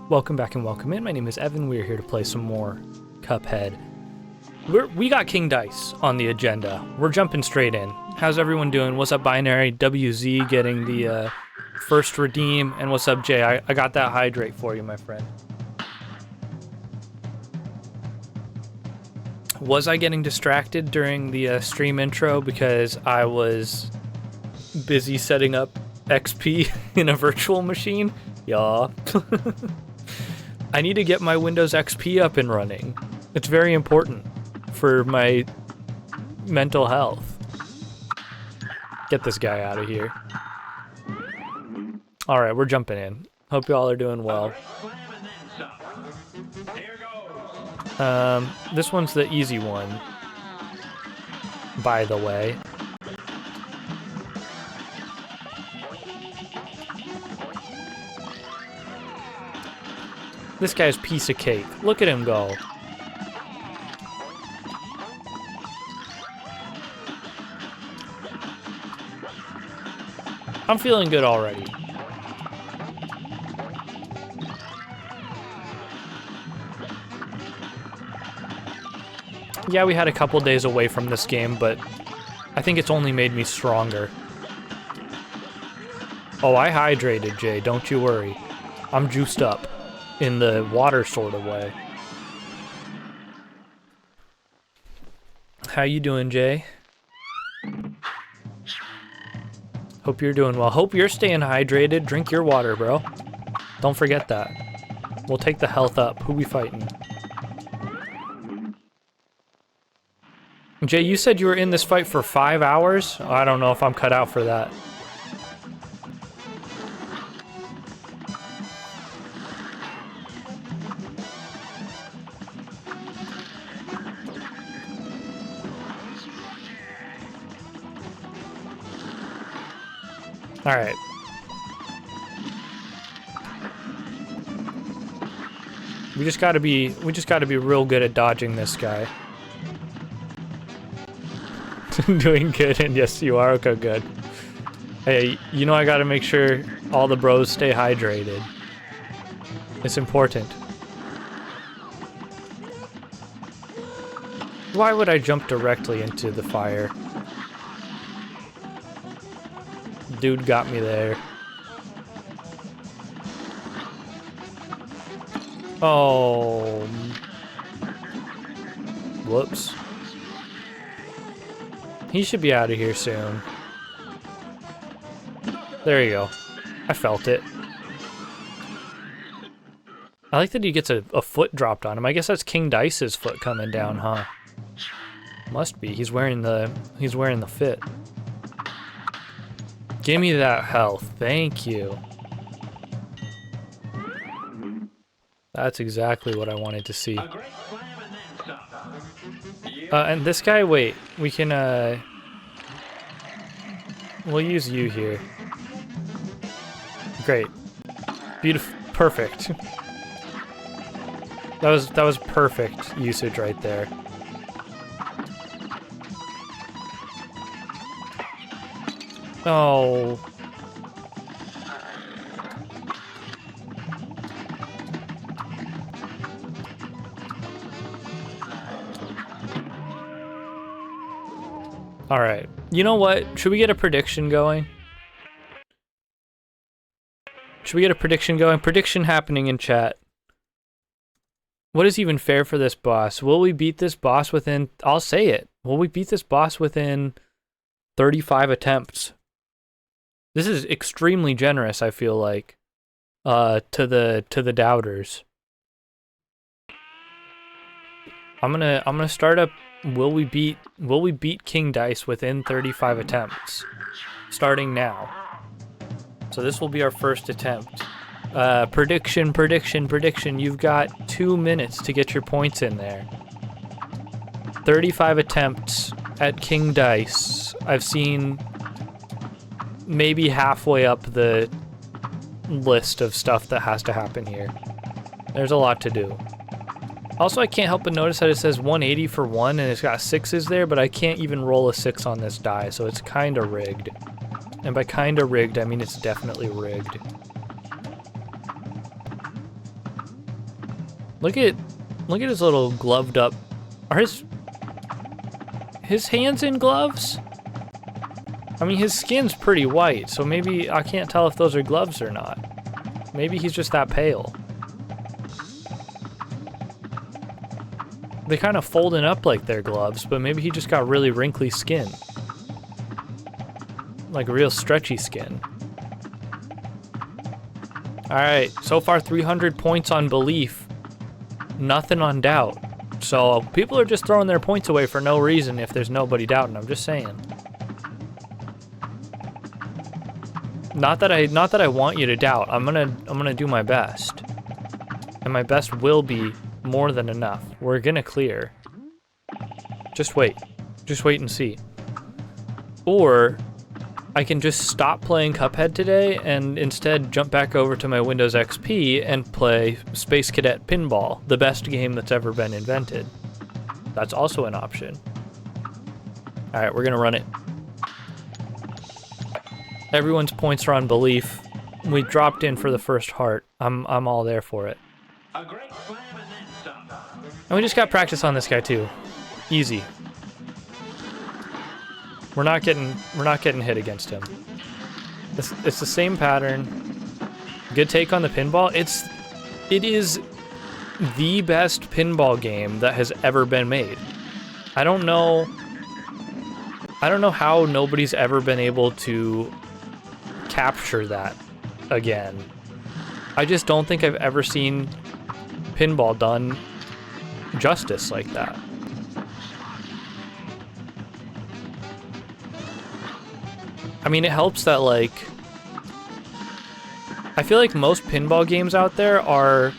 Welcome back and welcome in. My name is Evan. We're here to play some more Cuphead. We got King Dice on the agenda. We're jumping straight in. How's everyone doing? What's up, Binary? WZ getting the first redeem. And what's up, Jay? I got that hydrate for you, my friend. Was I getting distracted during the stream intro because I was busy setting up XP in a virtual machine? Yeah. I need to get my Windows XP up and running. It's very important for my mental health. Get this guy out of here. Alright, we're jumping in. Hope y'all are doing well. This one's the easy one, by the way. This guy's piece of cake. Look at him go. I'm feeling good already. Yeah, we had a couple days away from this game, but I think it's only made me stronger. Oh, I hydrated, Jay. Don't you worry. I'm juiced up in the water sort of way. How you doing, Jay? Hope you're doing well. Hope you're staying hydrated. Drink your water, bro. Don't forget that. We'll take the health up. Who we fighting? Jay, you said you were in this fight for 5 hours? I don't know if I'm cut out for that. All right. We just gotta be real good at dodging this guy. Doing good, and yes, you are. Okay, good. Hey, you know I gotta make sure all the bros stay hydrated. It's important. Why would I jump directly into the fire? Dude got me there. Oh. Whoops. He should be out of here soon. There you go. I felt it. I like that he gets a foot dropped on him. I guess that's King Dice's foot coming down, huh? Must be. He's wearing the fit. Give me that health. Thank you. That's exactly what I wanted to see. And this guy, wait, we can, we'll use you here. Great. Beautiful. Perfect. That was perfect usage right there. Oh. All right. You know what? Should we get a prediction going? Should we get a prediction going? Prediction happening in chat. What is even fair for this boss? Will we beat this boss within... I'll say it. Will we beat this boss within 35 attempts? This is extremely generous, I feel like, to the doubters. I'm gonna start up. Will we beat King Dice within 35 attempts? Starting now. So this will be our first attempt. Prediction. You've got 2 minutes to get your points in there. 35 attempts at King Dice. I've seen maybe halfway up the list of stuff that has to happen here. There's a lot to do. Also, I can't help but notice that it says 180 for 1 and it's got 6s there, but I can't even roll a 6 on this die, so it's kinda rigged. And by kinda rigged, I mean it's definitely rigged. Look at his little gloved up. Are his hands in gloves? I mean, his skin's pretty white, so maybe I can't tell if those are gloves or not. Maybe he's just that pale. They kind of folding up like they're gloves, but maybe he just got really wrinkly skin. Like real stretchy skin. Alright, so far 300 points on belief. Nothing on doubt. So people are just throwing their points away for no reason if there's nobody doubting. I'm just saying. Not that I want you to doubt. I'm gonna do my best. And my best will be more than enough. We're gonna clear. Just wait. Just wait and see. Or I can just stop playing Cuphead today and instead jump back over to my Windows XP and play Space Cadet Pinball, the best game that's ever been invented. That's also an option. All right, we're gonna run it. Everyone's points are on belief. We dropped in for the first heart. I'm all there for it. A great slam and then some. And we just got practice on this guy too. Easy. We're not getting hit against him. It's the same pattern. Good take on the pinball. It is the best pinball game that has ever been made. I don't know how nobody's ever been able to capture that again. I just don't think I've ever seen pinball done justice like that. I mean, it helps that, like, I feel like most pinball games out there are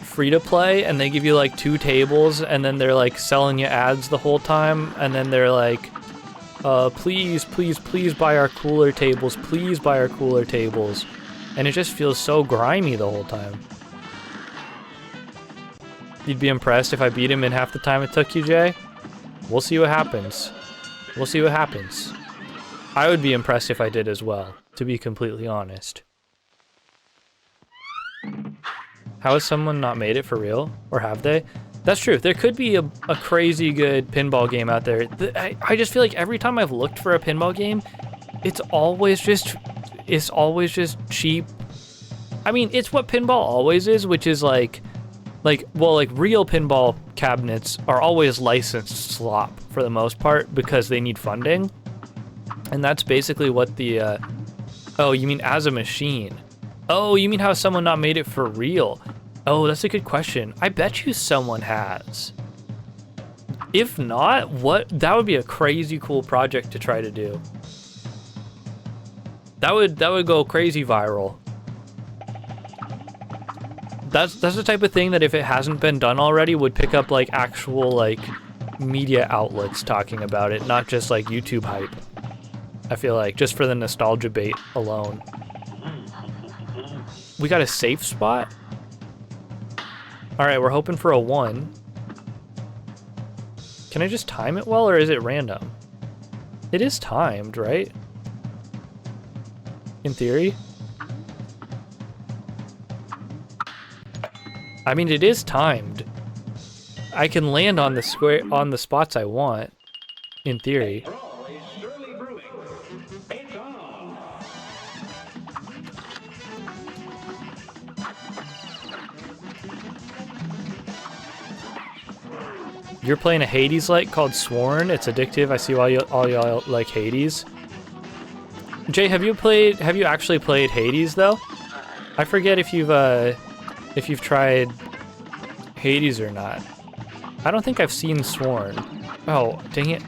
free to play and they give you like 2 tables and then they're like selling you ads the whole time and then they're like, please, please, please buy our cooler tables, please buy our cooler tables. And it just feels so grimy the whole time. You'd be impressed if I beat him in half the time it took you, Jay? We'll see what happens. We'll see what happens. I would be impressed if I did as well, to be completely honest. How has someone not made it for real? Or have they? That's true. There could be a crazy good pinball game out there. I just feel like every time I've looked for a pinball game, it's always just cheap. I mean, it's what pinball always is, which is like real pinball cabinets are always licensed slop for the most part because they need funding. And that's basically what the, oh, you mean as a machine? Oh, you mean how someone not made it for real? Oh, that's a good question. I bet you someone has. If not, that would be a crazy cool project to try to do. That would go crazy viral. That's the type of thing that if it hasn't been done already would pick up like actual like media outlets talking about it, not just like YouTube hype. I feel like just for the nostalgia bait alone. We got a safe spot? All right, we're hoping for a 1. Can I just time it well or is it random? It is timed, right? In theory? I mean, it is timed. I can land on the spots I want, in theory. You're playing a Hades-like called Sworn. It's addictive. I see why all y'all like Hades. Jay, have you actually played Hades though? I forget if you've tried Hades or not. I don't think I've seen Sworn. Oh, dang it.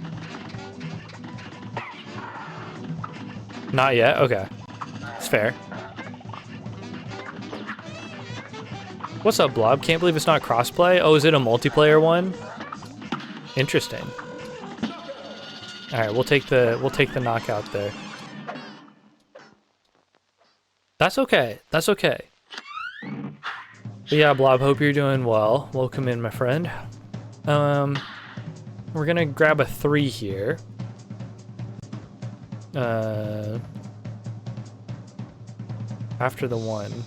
Not yet? Okay. It's fair. What's up, Blob? Can't believe it's not crossplay. Oh, is it a multiplayer one? Interesting. All right, we'll take the knockout there. That's okay. That's okay. But yeah, Blob, hope you're doing well. Welcome in, my friend. We're gonna grab a 3 here. After the 1.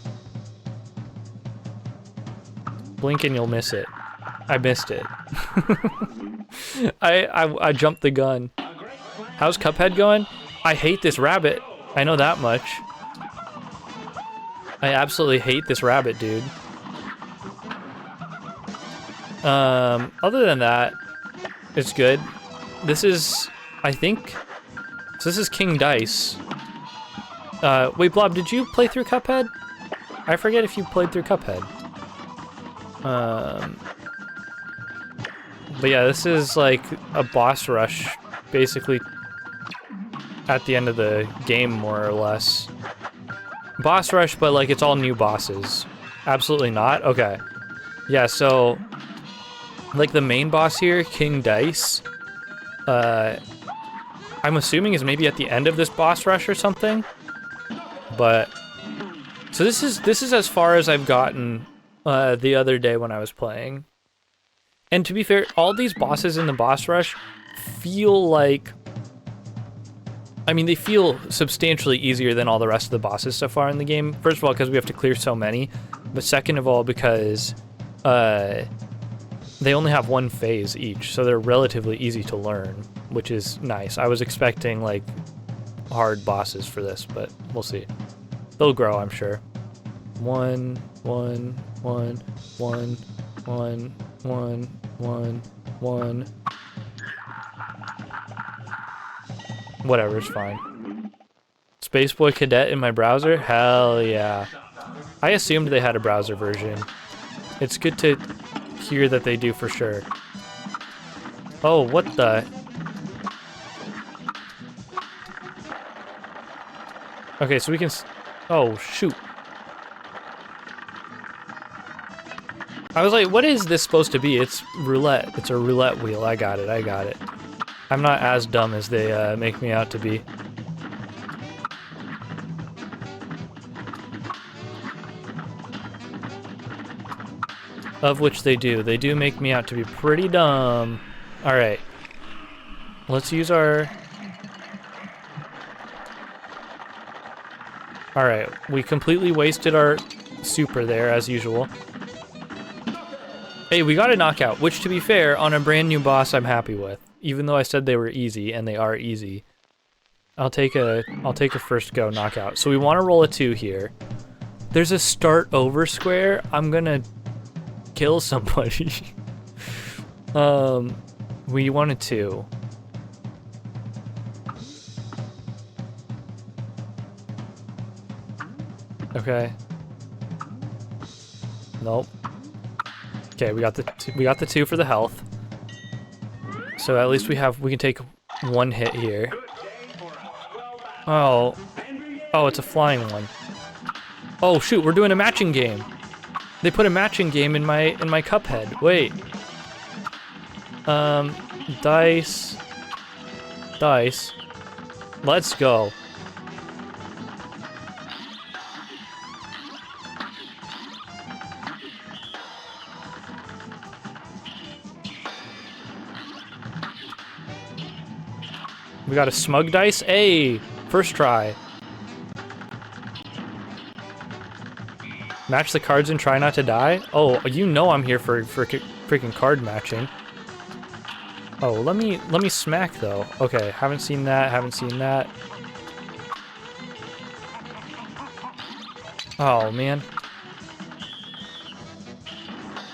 Blink and you'll miss it. I missed it. I jumped the gun. How's Cuphead going? I hate this rabbit. I know that much. I absolutely hate this rabbit, dude. Other than that, it's good. This is, I think, so this is King Dice. Wait, Blob, did you play through Cuphead? I forget if you played through Cuphead. But yeah, this is like a boss rush, basically at the end of the game, more or less. Boss rush, but like it's all new bosses. Absolutely not? Okay. Yeah, so like the main boss here, King Dice, I'm assuming is maybe at the end of this boss rush or something. But so this is as far as I've gotten the other day when I was playing. And to be fair, all these bosses in the boss rush feel like, I mean, they feel substantially easier than all the rest of the bosses so far in the game. First of all, because we have to clear so many, but second of all, because they only have one phase each, so they're relatively easy to learn, which is nice. I was expecting like hard bosses for this, but we'll see. They'll grow, I'm sure. One. Whatever, it's fine. Spaceboy Cadet in my browser? Hell yeah. I assumed they had a browser version. It's good to hear that they do for sure. Oh, what the? Okay, so we can... Oh, shoot. I was like, what is this supposed to be? It's roulette. It's a roulette wheel. I got it. I got it. I'm not as dumb as they make me out to be. Of which they do. They do make me out to be pretty dumb. Alright. Let's use our... Alright, we completely wasted our super there, as usual. Hey, we got a knockout, which, to be fair, on a brand new boss, I'm happy with. Even though I said they were easy, and they are easy. I'll take a first go knockout. So we want to roll a 2 here. There's a start over square. I'm gonna kill somebody. We want a 2. Okay. Nope. Okay, we got the 2 for the health. So at least we can take 1 hit here. Oh. Oh, it's a flying one. Oh shoot, we're doing a matching game. They put a matching game in my Cuphead. Wait. Dice. Dice. Let's go. We got a smug dice. Hey, first try. Match the cards and try not to die. Oh, you know I'm here for freaking card matching. Oh, let me smack though. Okay, haven't seen that. Haven't seen that. Oh man.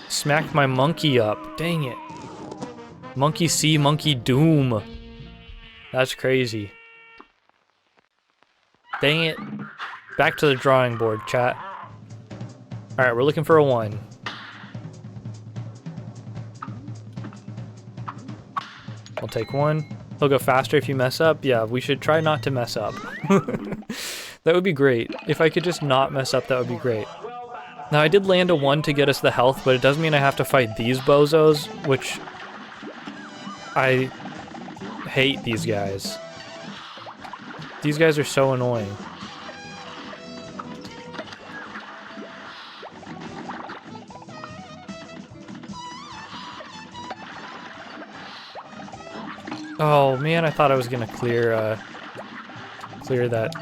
Smacked my monkey up. Dang it. Monkey see, monkey doom. That's crazy. Dang it. Back to the drawing board, chat. Alright, we're looking for a 1. I'll take 1. He'll go faster if you mess up. Yeah, we should try not to mess up. That would be great. If I could just not mess up, that would be great. Now, I did land a 1 to get us the health, but it does mean I have to fight these bozos, which... I hate these guys. These guys are so annoying. Oh man, I thought I was gonna clear that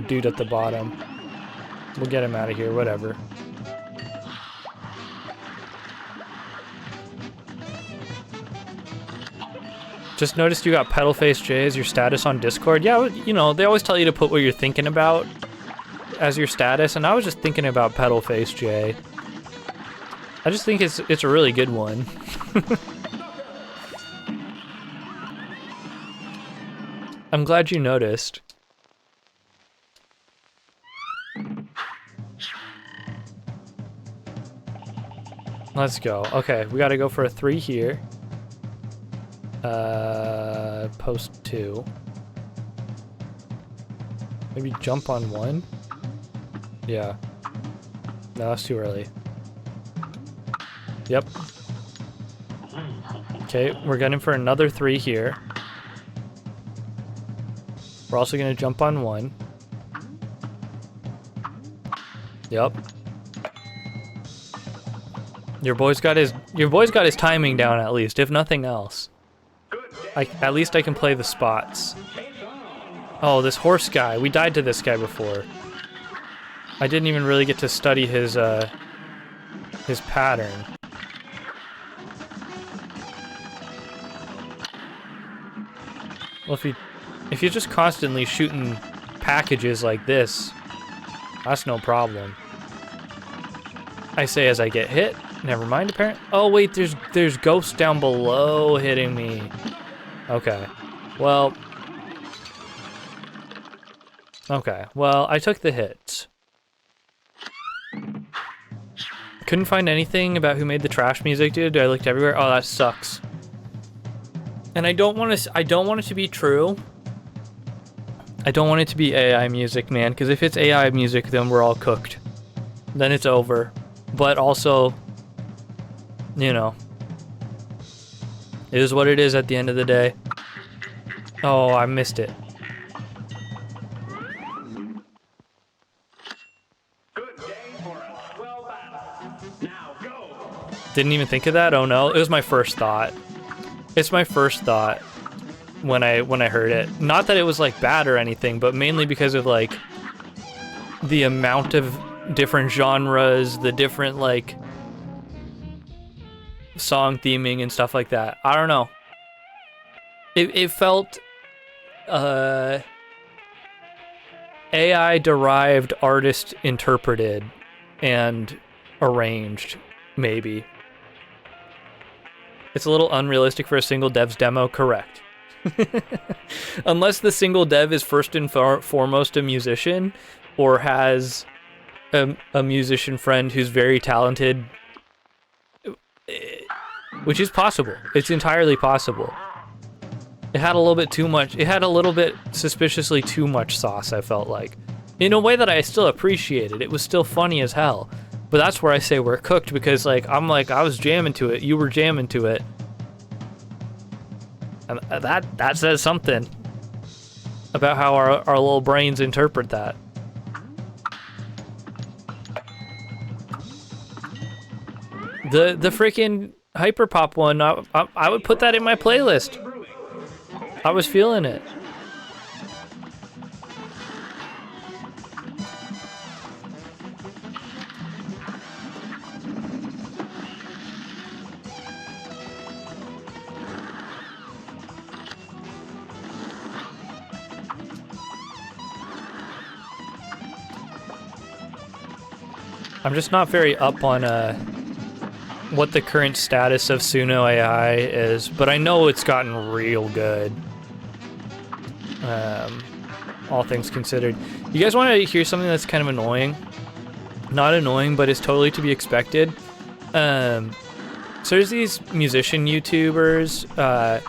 dude at the bottom. We'll get him out of here, whatever. Just noticed you got Pedal Face J as your status on Discord. Yeah, you know, they always tell you to put what you're thinking about as your status, and I was just thinking about Pedal Face J. I just think it's a really good one. I'm glad you noticed. Let's go. Okay, we gotta go for a 3 here. Post 2. Maybe jump on 1? Yeah. No, that's too early. Yep. Okay, we're gunning for another 3 here. We're also gonna jump on 1. Yep. Your boy's got his timing down at least, if nothing else. At least I can play the spots. Oh, this horse guy. We died to this guy before. I didn't even really get to study his pattern. Well, if you're just constantly shooting packages like this, that's no problem. I say as I get hit. Never mind, apparently. Oh wait, there's ghosts down below hitting me. Okay. Well, I took the hits. Couldn't find anything about who made the trash music, dude. I looked everywhere. Oh, that sucks. And I don't want it to be true. I don't want it to be AI music, man, because if it's AI music, then we're all cooked. Then it's over. But also, you know, it is what it is at the end of the day. Oh, I missed it. Didn't even think of that? Oh no, it was my first thought. It's my first thought when I heard it. Not that it was like bad or anything, but mainly because of like the amount of different genres, the different like song theming and stuff like that. I don't know. It felt AI derived, artist interpreted and arranged, maybe. It's a little unrealistic for a single dev's demo, correct. Unless the single dev is first and foremost a musician or has a musician friend who's very talented, which is possible. It's entirely possible. It had a little bit too much. It had a little bit suspiciously too much sauce, I felt like. In a way that I still appreciated. It was still funny as hell. But that's where I say we're cooked, because like I was jamming to it, you were jamming to it. And that says something about how our little brains interpret that. The freaking hyperpop one, I would put that in my playlist. I was feeling it. I'm just not very up on what the current status of Suno AI is, but I know it's gotten real good. All things considered. You guys want to hear something that's kind of annoying? Not annoying, but is totally to be expected. So there's these musician YouTubers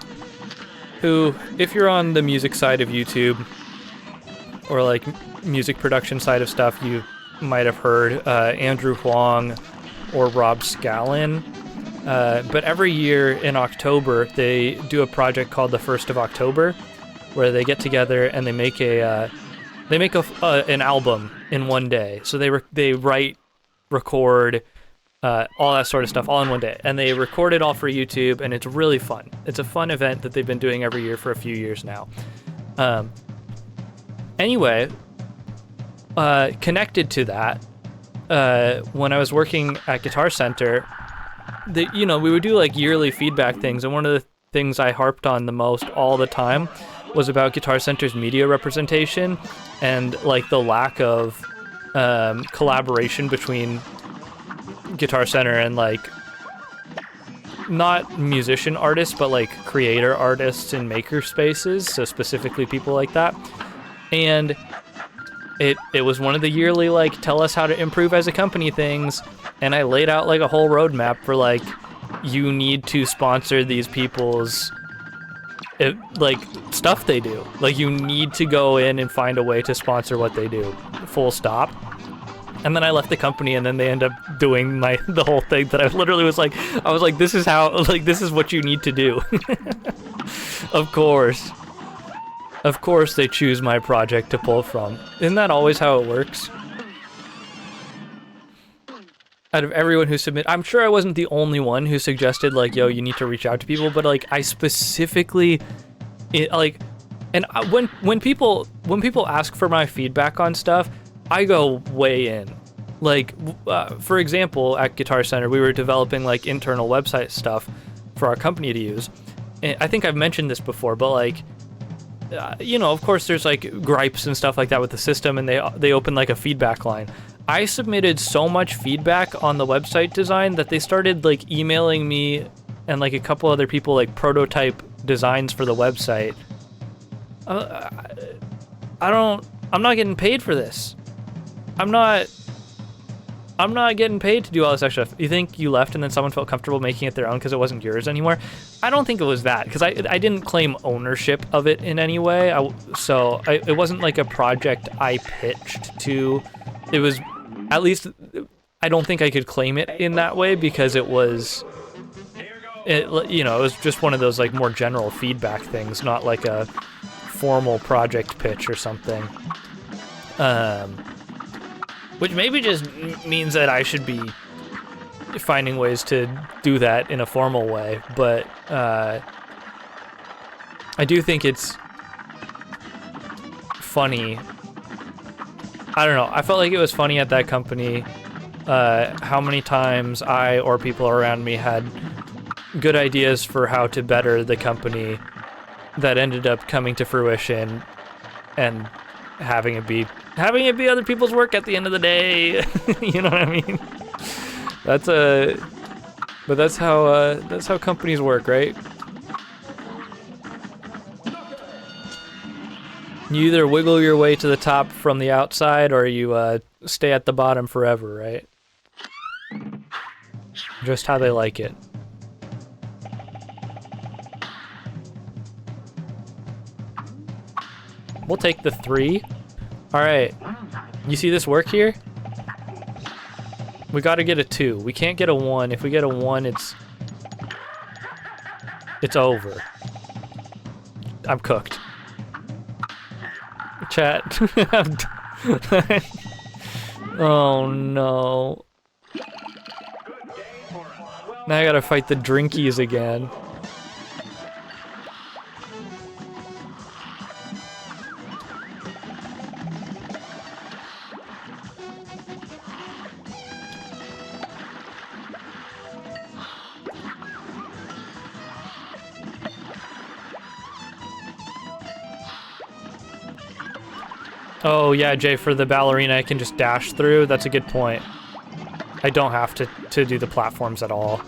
who, if you're on the music side of YouTube or like music production side of stuff, you might have heard Andrew Huang or Rob Scallon. But every year in October, they do a project called the 1st of October, where they get together and they make an album in one day. So they write, record, all that sort of stuff all in one day, and they record it all for YouTube, and it's really fun. It's a fun event that they've been doing every year for a few years now. Anyway, connected to that, when I was working at Guitar Center, we would do like yearly feedback things, and one of things I harped on the most all the time was about Guitar Center's media representation and like the lack of collaboration between Guitar Center and like not musician artists, but like creator artists in maker spaces, so specifically people like that. And it was one of the yearly like tell us how to improve as a company things, and I laid out like a whole roadmap for like you need to sponsor these people's like stuff they do. Like you need to go in and find a way to sponsor what they do. Full stop. And then I left the company, and then they end up doing the whole thing that I literally was like, this is how, like, this is what you need to do. Of course they choose my project to pull from. Isn't that always how it works? Out of everyone who submitted, I'm sure I wasn't the only one who suggested like, yo, you need to reach out to people, but like I specifically, when people ask for my feedback on stuff, I go way in. Like, for example, at Guitar Center, we were developing like internal website stuff for our company to use. And I think I've mentioned this before, but like, you know, of course there's like gripes and stuff like that with the system, and they open like a feedback line. I submitted so much feedback on the website design that they started like emailing me and like a couple other people like prototype designs for the website. I'm not getting paid for this. I'm not getting paid to do all this extra stuff. You think you left and then someone felt comfortable making it their own because it wasn't yours anymore? I don't think it was that, because I didn't claim ownership of it in any way. It wasn't like a project I pitched to. It was, at least, I don't think I could claim it in that way because it was, you know, it was just one of those like more general feedback things, not like a formal project pitch or something. Which maybe just means that I should be finding ways to do that in a formal way, but I do think it's funny. I don't know, I felt like it was funny at that company how many times I or people around me had good ideas for how to better the company that ended up coming to fruition and having it be other people's work at the end of the day. You know what I mean? But that's how companies work, right? You either wiggle your way to the top from the outside, or you stay at the bottom forever, right? Just how they like it. We'll take the 3. All right, you see this work here? We gotta get a 2. We can't get a 1. If we get a 1, it's over. I'm cooked. Chat. Oh no. Now I gotta fight the drinkies again. Oh yeah, Jay, for the ballerina I can just dash through. That's a good point. I don't have to do the platforms at all.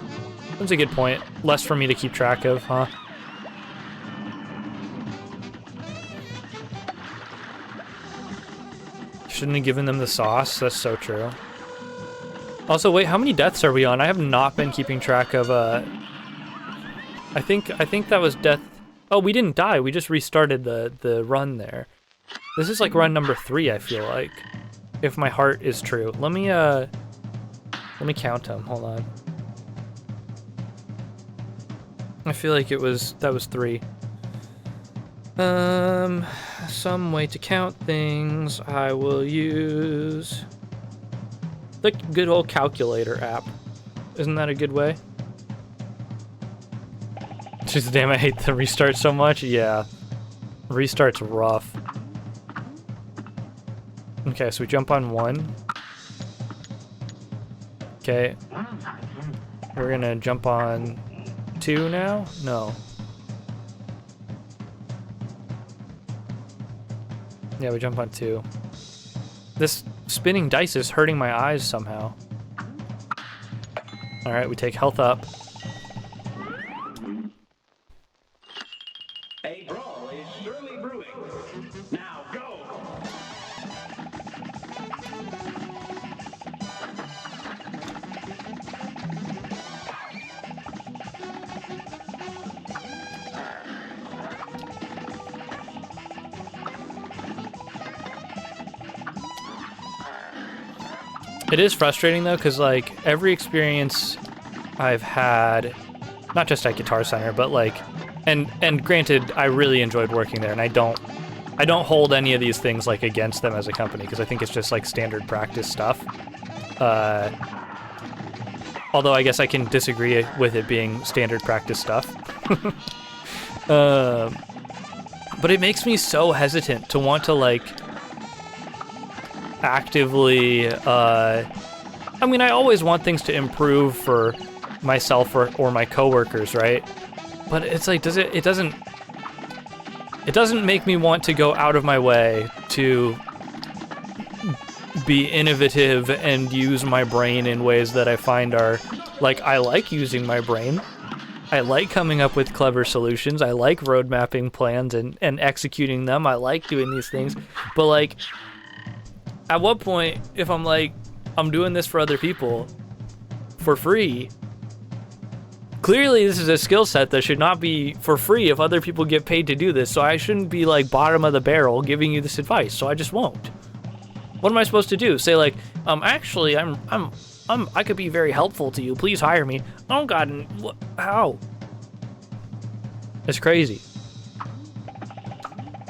That's a good point. Less for me to keep track of, huh? Shouldn't have given them the sauce. That's so true. Also, wait, how many deaths are we on? I have not been keeping track of, I think that was death. Oh, we didn't die. We just restarted the run there. This is like run number 3, I feel like. If my heart is true. Let me count them. Hold on. I feel like that was 3. Some way to count things. I will use the good old calculator app. Isn't that a good way? Just damn, I hate the restart so much. Yeah. Restart's rough. Okay, so we jump on 1. Okay. We're gonna jump on 2 now? No. Yeah, we jump on 2. This spinning dice is hurting my eyes somehow. All right, we take health up. A brawl is surely brewing. Now go! It is frustrating though, because like every experience I've had, not just at Guitar Center, but like, and granted, I really enjoyed working there, and I don't hold any of these things like against them as a company, because I think it's just like standard practice stuff. Although I guess I can disagree with it being standard practice stuff. But it makes me so hesitant to want to like actively, I mean, I always want things to improve for myself or my coworkers, right? But it's like, it doesn't make me want to go out of my way to be innovative and use my brain in ways that I find are, like, I like using my brain. I like coming up with clever solutions. I like road mapping plans and executing them. I like doing these things. But, like, at what point, if I'm like, I'm doing this for other people for free, clearly this is a skill set that should not be for free if other people get paid to do this, so I shouldn't be like bottom of the barrel giving you this advice, so I just won't. What am I supposed to do? Say like, actually, I could be very helpful to you, please hire me. Oh god, how? It's crazy.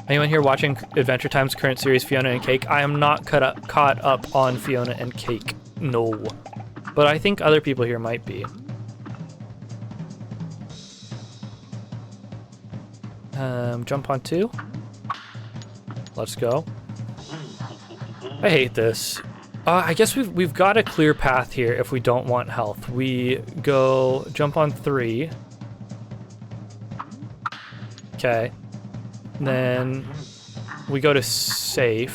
Anyone here watching Adventure Time's current series, Fiona and Cake? I am not caught up on Fiona and Cake, no. But I think other people here might be. Jump on 2. Let's go. I hate this. I guess we've got a clear path here if we don't want health. We go jump on 3. Okay. Then we go to safe,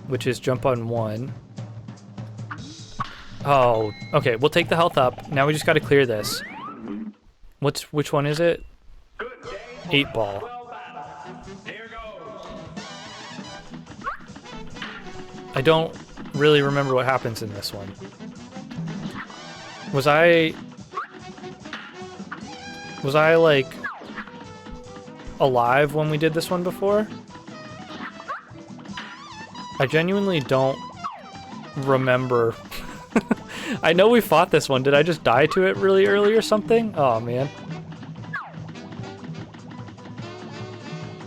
which is jump on 1. Oh, okay. We'll take the health up. Now we just got to clear this. Which one is it? 8 ball. I don't really remember what happens in this one. Was I like alive when we did this one before? I genuinely don't remember. I know we fought this one. Did I just die to it really early or something? Oh man.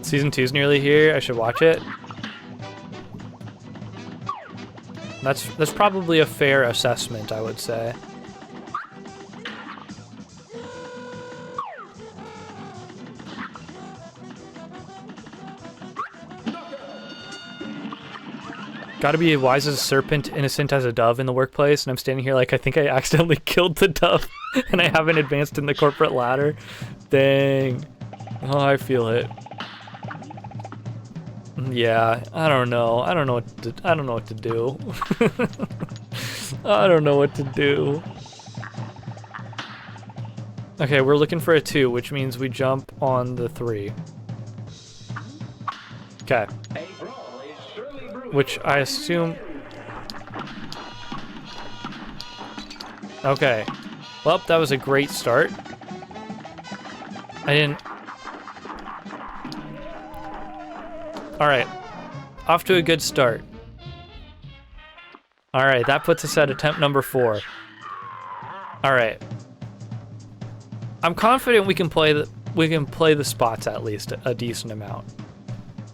Season 2's nearly here. I should watch it. That's probably a fair assessment, I would say. Gotta be wise as a serpent, innocent as a dove in the workplace, and I'm standing here like I think I accidentally killed the dove and I haven't advanced in the corporate ladder. Dang. Oh, I feel it. Yeah, I don't know. I don't know what to do. I don't know what to do. Okay, we're looking for a 2, which means we jump on the 3. Okay. Which I assume... Okay. Well, that was a great start. I didn't... Alright. Off to a good start. Alright, that puts us at attempt number 4. Alright. I'm confident we can play the spots at least a decent amount.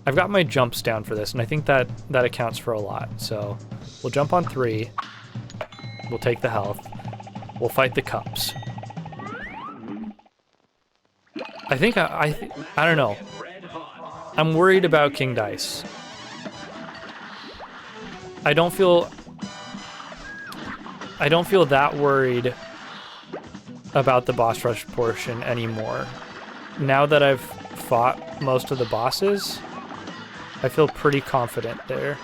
I've got my jumps down for this, and I think that accounts for a lot. So we'll jump on 3. We'll take the health. We'll fight the cups. I think I don't know. I'm worried about King Dice. I don't feel that worried about the boss rush portion anymore. Now that I've fought most of the bosses, I feel pretty confident there.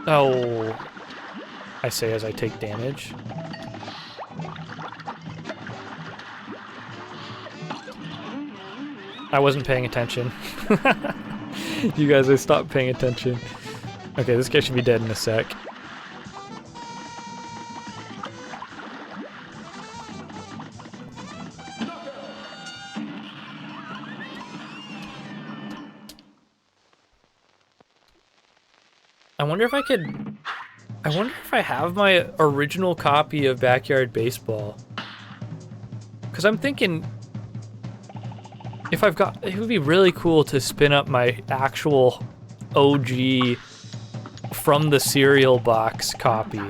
Oh, I say as I take damage. I wasn't paying attention. You guys, I stopped paying attention. Okay, this guy should be dead in a sec. I wonder if I have my original copy of Backyard Baseball. Because I'm thinking, it would be really cool to spin up my actual OG from the cereal box copy.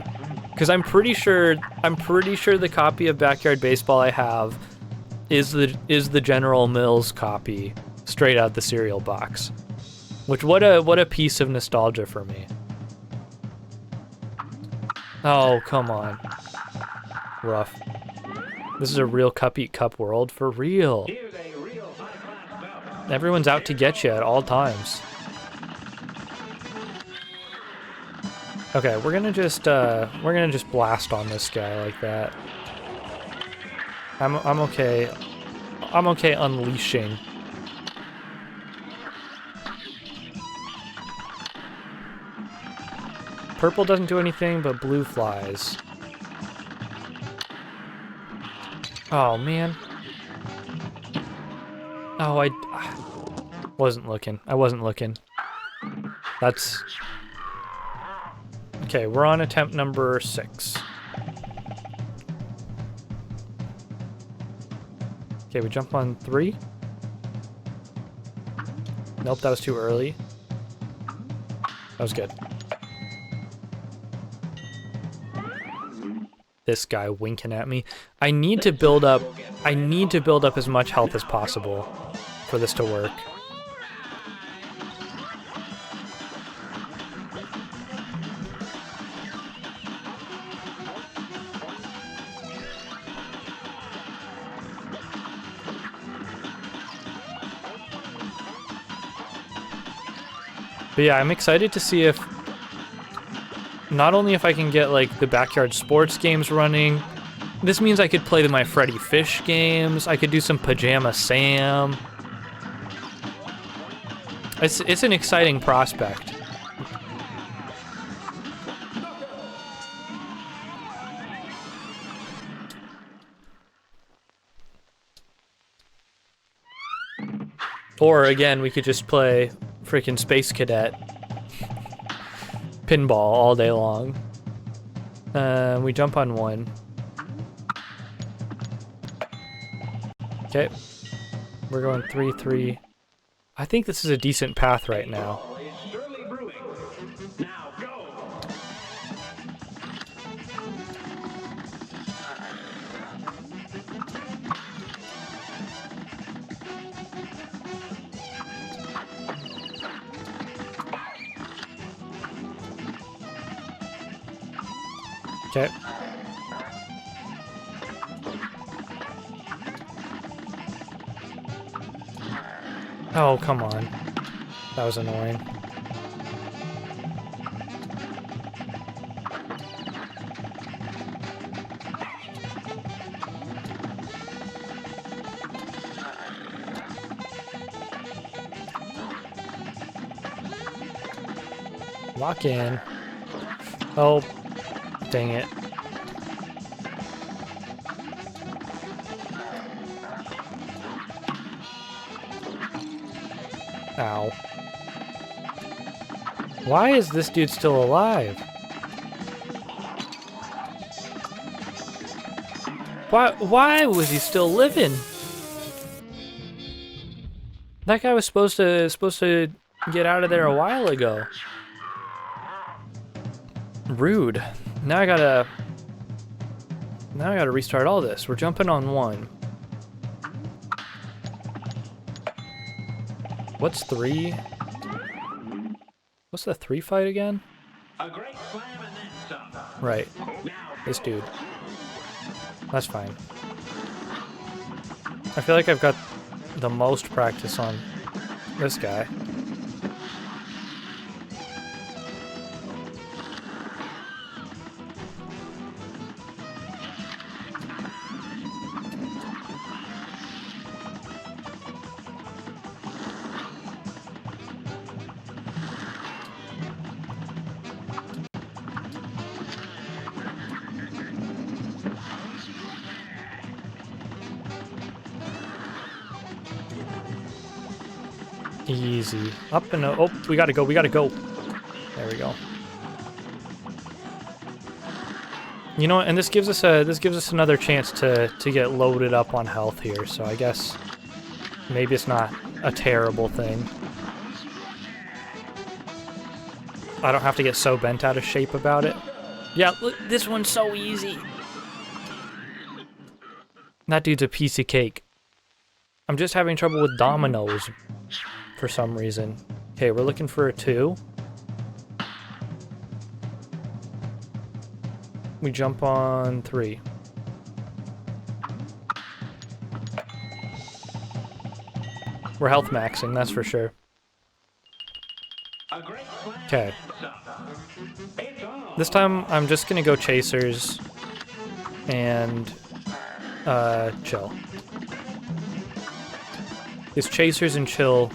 Because I'm pretty sure the copy of Backyard Baseball I have is the General Mills copy straight out the cereal box. Which what a piece of nostalgia for me. Oh, come on. Rough. This is a real cup eat cup world for real. Everyone's out to get you at all times. Okay, we're gonna just blast on this guy like that. I'm okay. I'm okay unleashing. Purple doesn't do anything, but blue flies. Oh, man. Oh, I wasn't looking. I wasn't looking. That's... Okay, we're on attempt number 6. Okay, we jump on 3. Nope, that was too early. That was good. This guy winking at me. I need to build up as much health as possible for this to work. But yeah, I'm excited to see if not only if I can get like the backyard sports games running, this means I could play my Freddy Fish games, I could do some Pajama Sam. It's an exciting prospect. Or again, we could just play freaking Space Cadet pinball all day long. We jump on 1. Okay. We're going 3, 3. I think this is a decent path right now. Okay. Oh, come on. That was annoying. Lock in. Oh. Dang it. Ow. Why is this dude still alive? Why was he still living? That guy was supposed to get out of there a while ago. Rude. Now I gotta restart all this. We're jumping on 1. What's 3? What's the 3 fight again? A great slam and then some. Right. This dude. That's fine. I feel like I've got the most practice on this guy. Easy. Up and oh, we gotta go, we gotta go. There we go. You know what, and this gives us another chance to get loaded up on health here, so I guess maybe it's not a terrible thing. I don't have to get so bent out of shape about it. Yeah, look, this one's so easy. That dude's a piece of cake. I'm just having trouble with dominoes for some reason. Okay, we're looking for a 2. We jump on 3. We're health maxing, that's for sure. Okay. This time I'm just gonna go chasers and chill. It's chasers and chill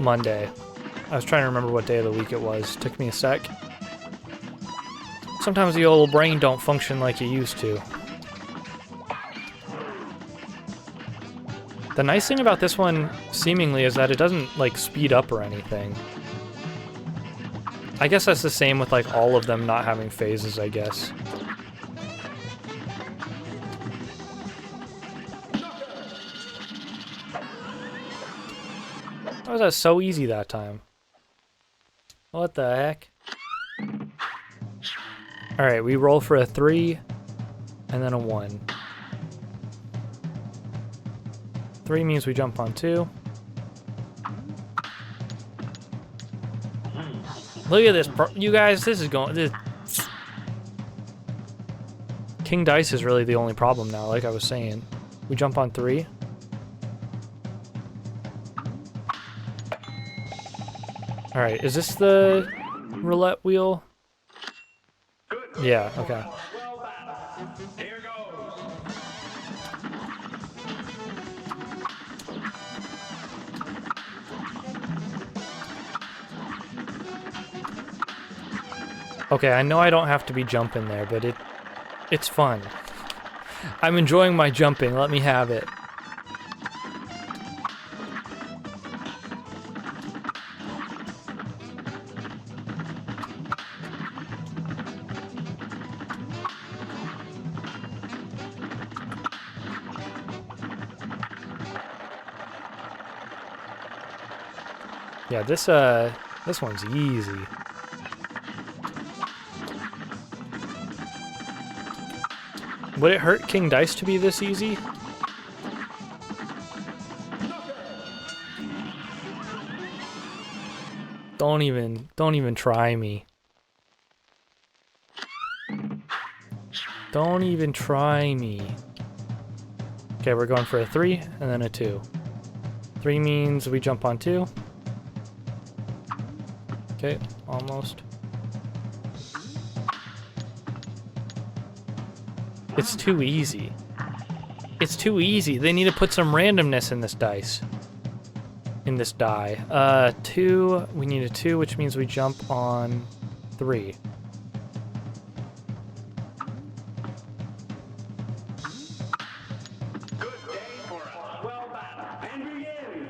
Monday. I was trying to remember what day of the week it was. Took me a sec. Sometimes the old brain don't function like it used to. The nice thing about this one, seemingly, is that it doesn't, like, speed up or anything. I guess that's the same with, like, all of them not having phases, I guess. How was that so easy that time? What the heck? Alright, we roll for a 3, and then a 1. 3 means we jump on 2. Look at this, you guys, this is going... King Dice is really the only problem now, like I was saying. We jump on 3. Alright, is this the roulette wheel? Yeah, okay. Here goes. Okay, I know I don't have to be jumping there, but it's fun. I'm enjoying my jumping, let me have it. Yeah, this one's easy. Would it hurt King Dice to be this easy? Don't even try me. Don't even try me. Okay, we're going for a 3 and then a 2. 3 means we jump on 2. Okay, almost. It's too easy. It's too easy. They need to put some randomness in this dice. In this die. 2, we need a 2, which means we jump on 3. Good day for a swell battle. And begin.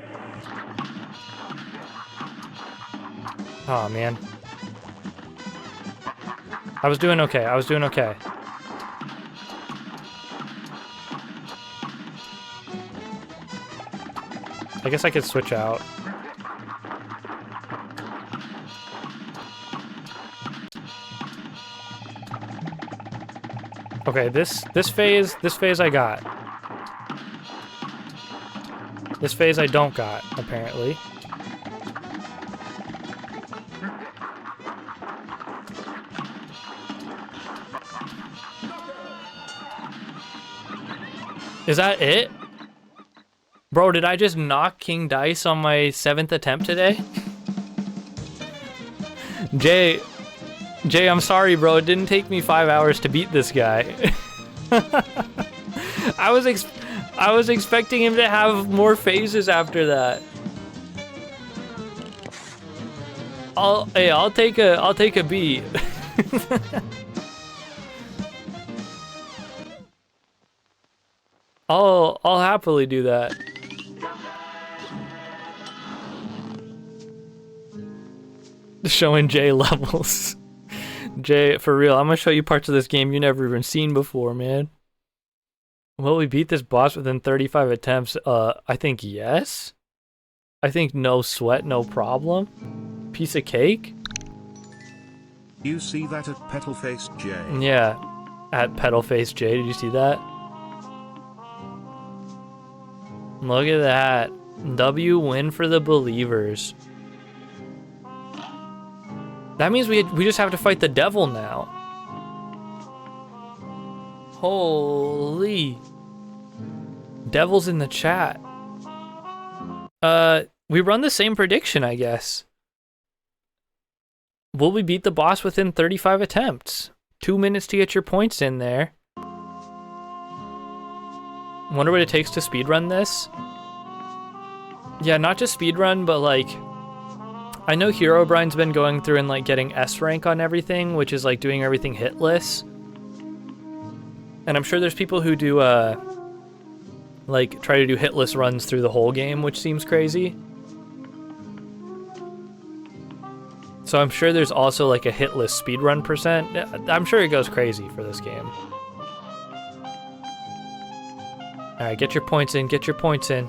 Oh man. I was doing okay. I was doing okay. I guess I could switch out. Okay, this phase I got. This phase I don't got, apparently. Is that it? Bro, did I just knock King Dice on my 7th attempt today? Jay, I'm sorry, bro. It didn't take me 5 hours to beat this guy. I was expecting him to have more phases after that. I'll take a B. I'll happily do that. Showing Jay levels. Jay, for real, I'm gonna show you parts of this game you never even seen before, man. Will we beat this boss within 35 attempts? I think yes. I think no sweat, no problem. Piece of cake? You see that at Petalface J? Yeah, at Petalface J, did you see that? Look at that. W win for the believers. That means we just have to fight the devil now. Holy. Devil's in the chat. We run the same prediction, I guess. Will we beat the boss within 35 attempts? 2 minutes to get your points in there. Wonder what it takes to speedrun this? Yeah, not just speedrun, but like... I know Herobrine's been going through and like getting S rank on everything, which is like doing everything hitless. And I'm sure there's people who do, like, try to do hitless runs through the whole game, which seems crazy. So I'm sure there's also like a hitless speedrun percent. I'm sure it goes crazy for this game. Alright, get your points in, get your points in.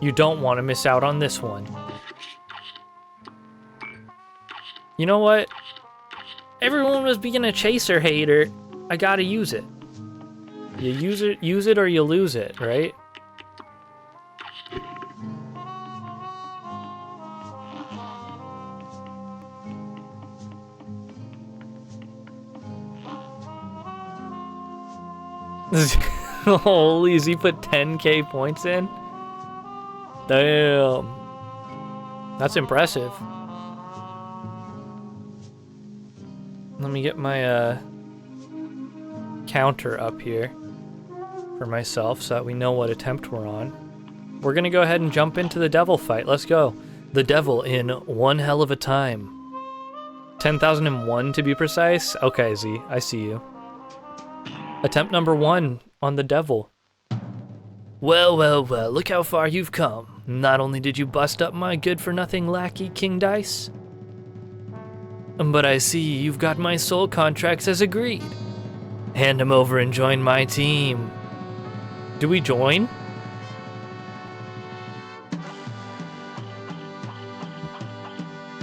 You don't want to miss out on this one. You know what? Everyone was being a chaser hater. I gotta use it. You use it or you lose it, right? Holy, he put 10k points in? Damn. That's impressive. Let me get my counter up here for myself so that we know what attempt we're on. We're gonna go ahead and jump into the devil fight. Let's go. The devil in one hell of a time. 10,001 to be precise. Okay, Z, I see you. Attempt number 1 on the devil. Well, well, well, look how far you've come. Not only did you bust up my good-for-nothing lackey, King Dice, but I see you've got my soul contracts as agreed. Hand him over and join my team. Do we join?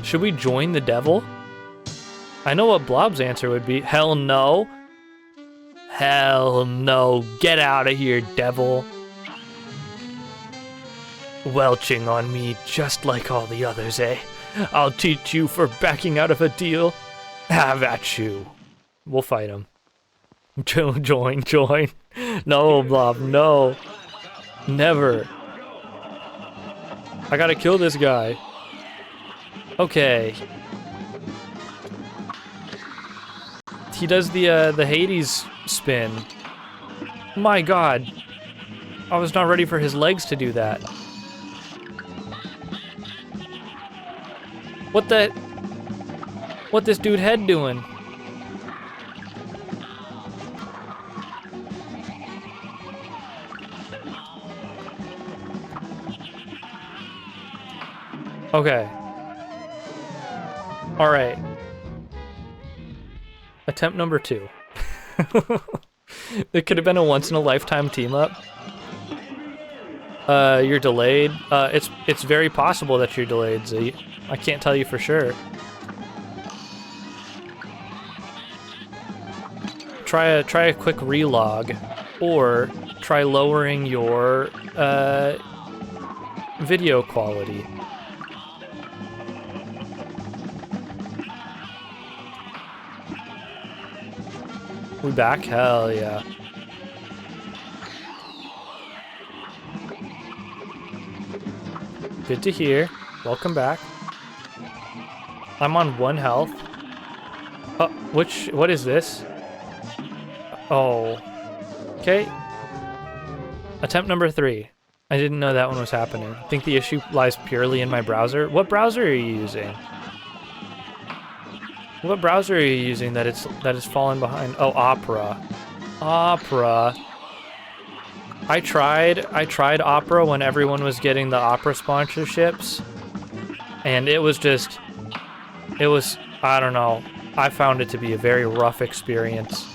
Should we join the devil? I know what Blob's answer would be. Hell no. Hell no. Get out of here, devil. Welching on me just like all the others, eh? I'll teach you for backing out of a deal. Have at you. We'll fight him. Join. No, Blob, no. Never. I gotta kill this guy. Okay. He does the Hades spin. My god. I was not ready for his legs to do that. What this dude head doing? Okay. All right. Attempt number 2. It could have been a once-in-a-lifetime team-up. You're delayed. It's very possible that you're delayed, Z. I can't tell you for sure. Try a quick relog, or try lowering your video quality. We back? Hell yeah. Good to hear. Welcome back. I'm on 1 health. Oh, what is this? Oh. Okay. Attempt number 3. I didn't know that one was happening. I think the issue lies purely in my browser. What browser are you using? What browser are you using that is fallen behind? Oh, Opera. Opera. I tried Opera when everyone was getting the Opera sponsorships, and it was I don't know. I found it to be a very rough experience.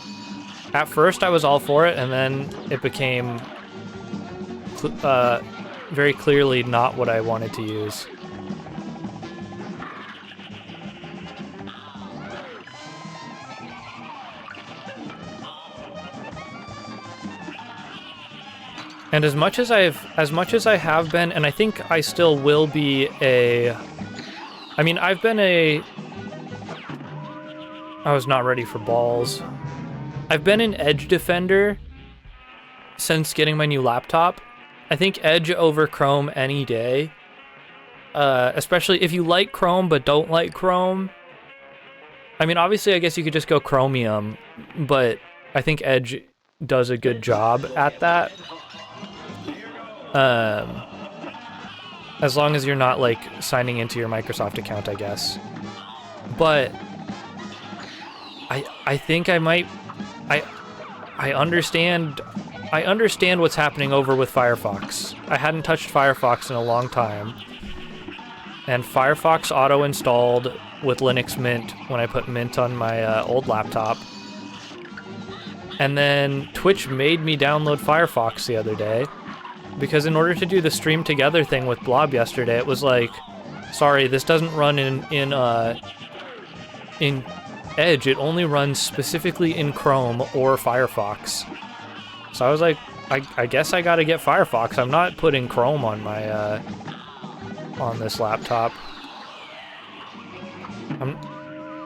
At first I was all for it, and then it became very clearly not what I wanted to use. And as much as I have been, and I think I still will be I mean, I was not ready for balls. I've been an Edge defender since getting my new laptop. I think Edge over Chrome any day. Especially if you like Chrome but don't like Chrome. I mean, obviously, I guess you could just go Chromium, but I think Edge does a good job at that. As long as you're not like signing into your Microsoft account, I guess. But I think I might I understand what's happening over with Firefox. I hadn't touched Firefox in a long time. And Firefox auto-installed with Linux Mint when I put Mint on my old laptop. And then Twitch made me download Firefox the other day. Because in order to do the stream together thing with Blob yesterday, it was like, sorry, this doesn't run in Edge. It only runs specifically in Chrome or Firefox. So I was like, I guess I gotta get Firefox. I'm not putting Chrome on my on this laptop.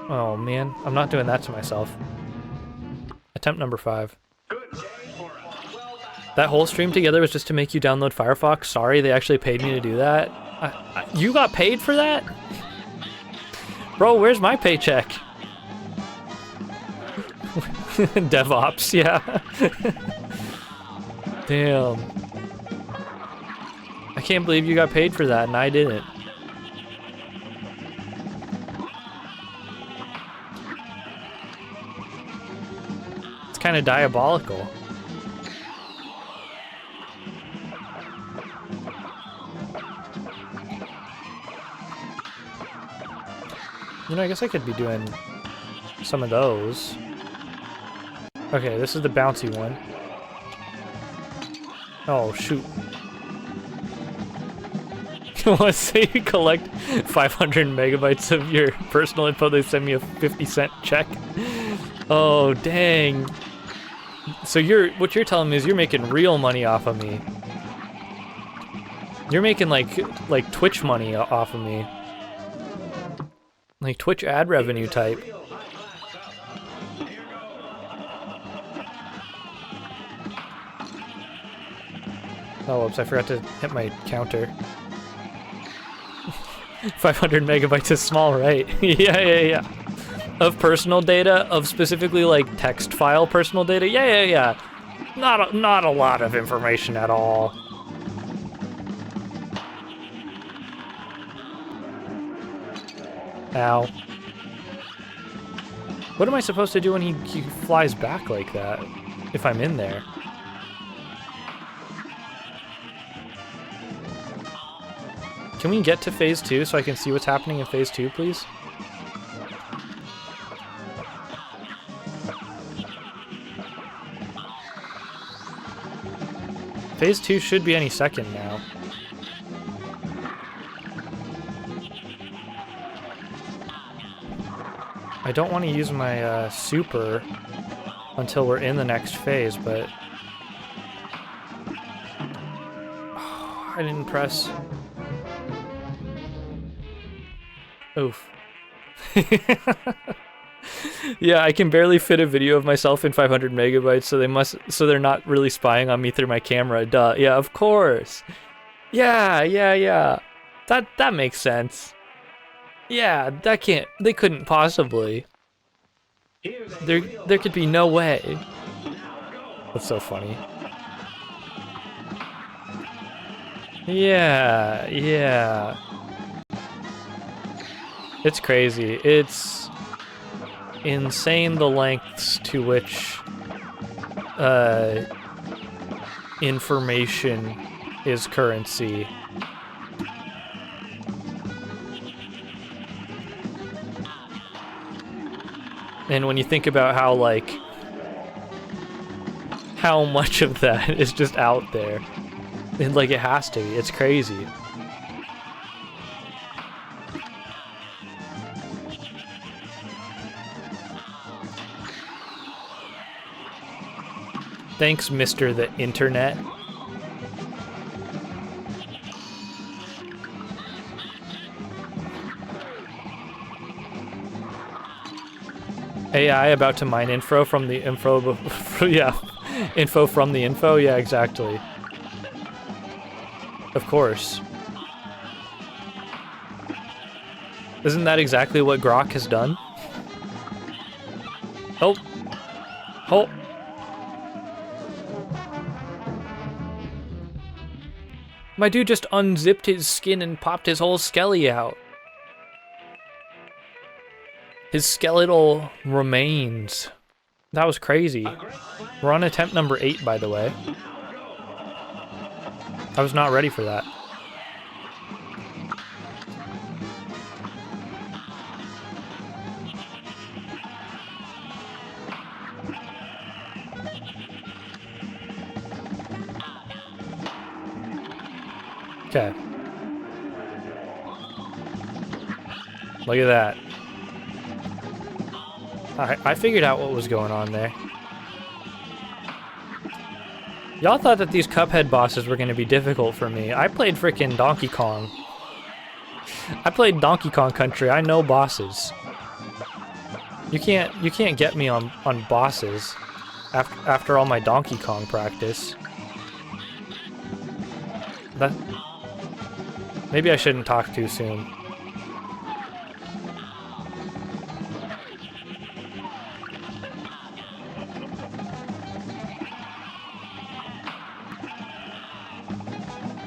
Oh man, I'm not doing that to myself. Attempt number 5. That whole stream together was just to make you download Firefox? Sorry, they actually paid me to do that? You got paid for that? Bro, where's my paycheck? DevOps, yeah. Damn. I can't believe you got paid for that and I didn't. It's kind of diabolical. You know, I guess I could be doing some of those. Okay, this is the bouncy one. Oh, shoot. Let's say you collect 500 megabytes of your personal info, they send me a 50-cent check. Oh, dang. So what you're telling me is you're making real money off of me. You're making like Twitch money off of me. Like Twitch ad revenue type. Oh, whoops, I forgot to hit my counter. 500 megabytes is small, right? Yeah. Of personal data, of specifically like text file personal data. Yeah. Not a lot of information at all. Ow. What am I supposed to do when he flies back like that? If I'm in there? Can we get to phase 2 so I can see what's happening in phase 2, please? Phase 2 should be any second now. I don't want to use my super until we're in the next phase, but... Oh, I didn't press... Oof. Yeah, I can barely fit a video of myself in 500 megabytes, so they're not really spying on me through my camera. Duh. Yeah, of course. Yeah. That makes sense. Yeah, they couldn't possibly. There could be no way. That's so funny. Yeah, yeah. It's crazy. It's insane the lengths to which information is currency. And when you think about how, like, how much of that is just out there, and, like, it has to be. It's crazy. Thanks, Mr. the Internet. AI about to mine info from the info. Yeah, info from the info. Yeah, exactly. Of course. Isn't that exactly what Grok has done? Oh. Oh. My dude just unzipped his skin and popped his whole skelly out. His skeletal remains. That was crazy. We're on attempt number 8, by the way. I was not ready for that. Okay. Look at that. I figured out what was going on there. Y'all thought that these Cuphead bosses were gonna be difficult for me. I played frickin' Donkey Kong. I played Donkey Kong Country. I know bosses. You can't get me on bosses after all my Donkey Kong practice. That maybe I shouldn't talk too soon.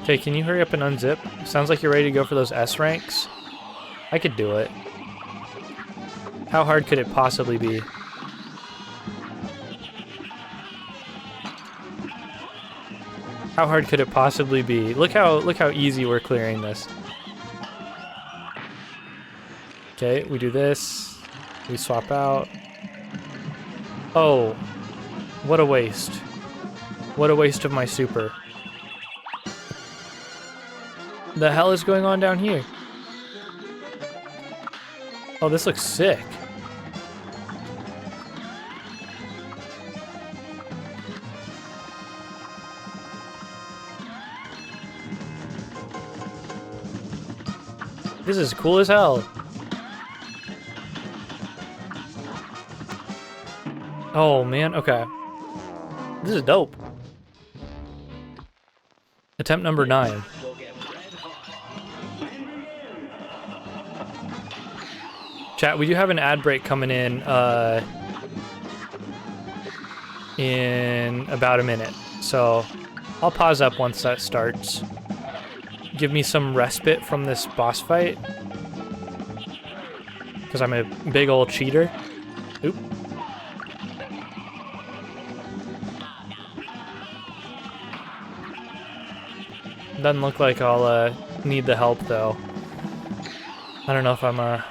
Okay, can you hurry up and unzip? Sounds like you're ready to go for those S ranks. I could do it. How hard could it possibly be? How hard could it possibly be? Look how easy we're clearing this. Okay, we do this. We swap out. Oh, what a waste. What a waste of my super. The hell is going on down here? Oh, this looks sick. This is cool as hell. Oh man, okay. This is dope. Attempt number 9. Chat, we do have an ad break coming in about a minute. So I'll pause up once that starts. Give me some respite from this boss fight. Because I'm a big old cheater. Oop. Doesn't look like I'll need the help though. I don't know if I'm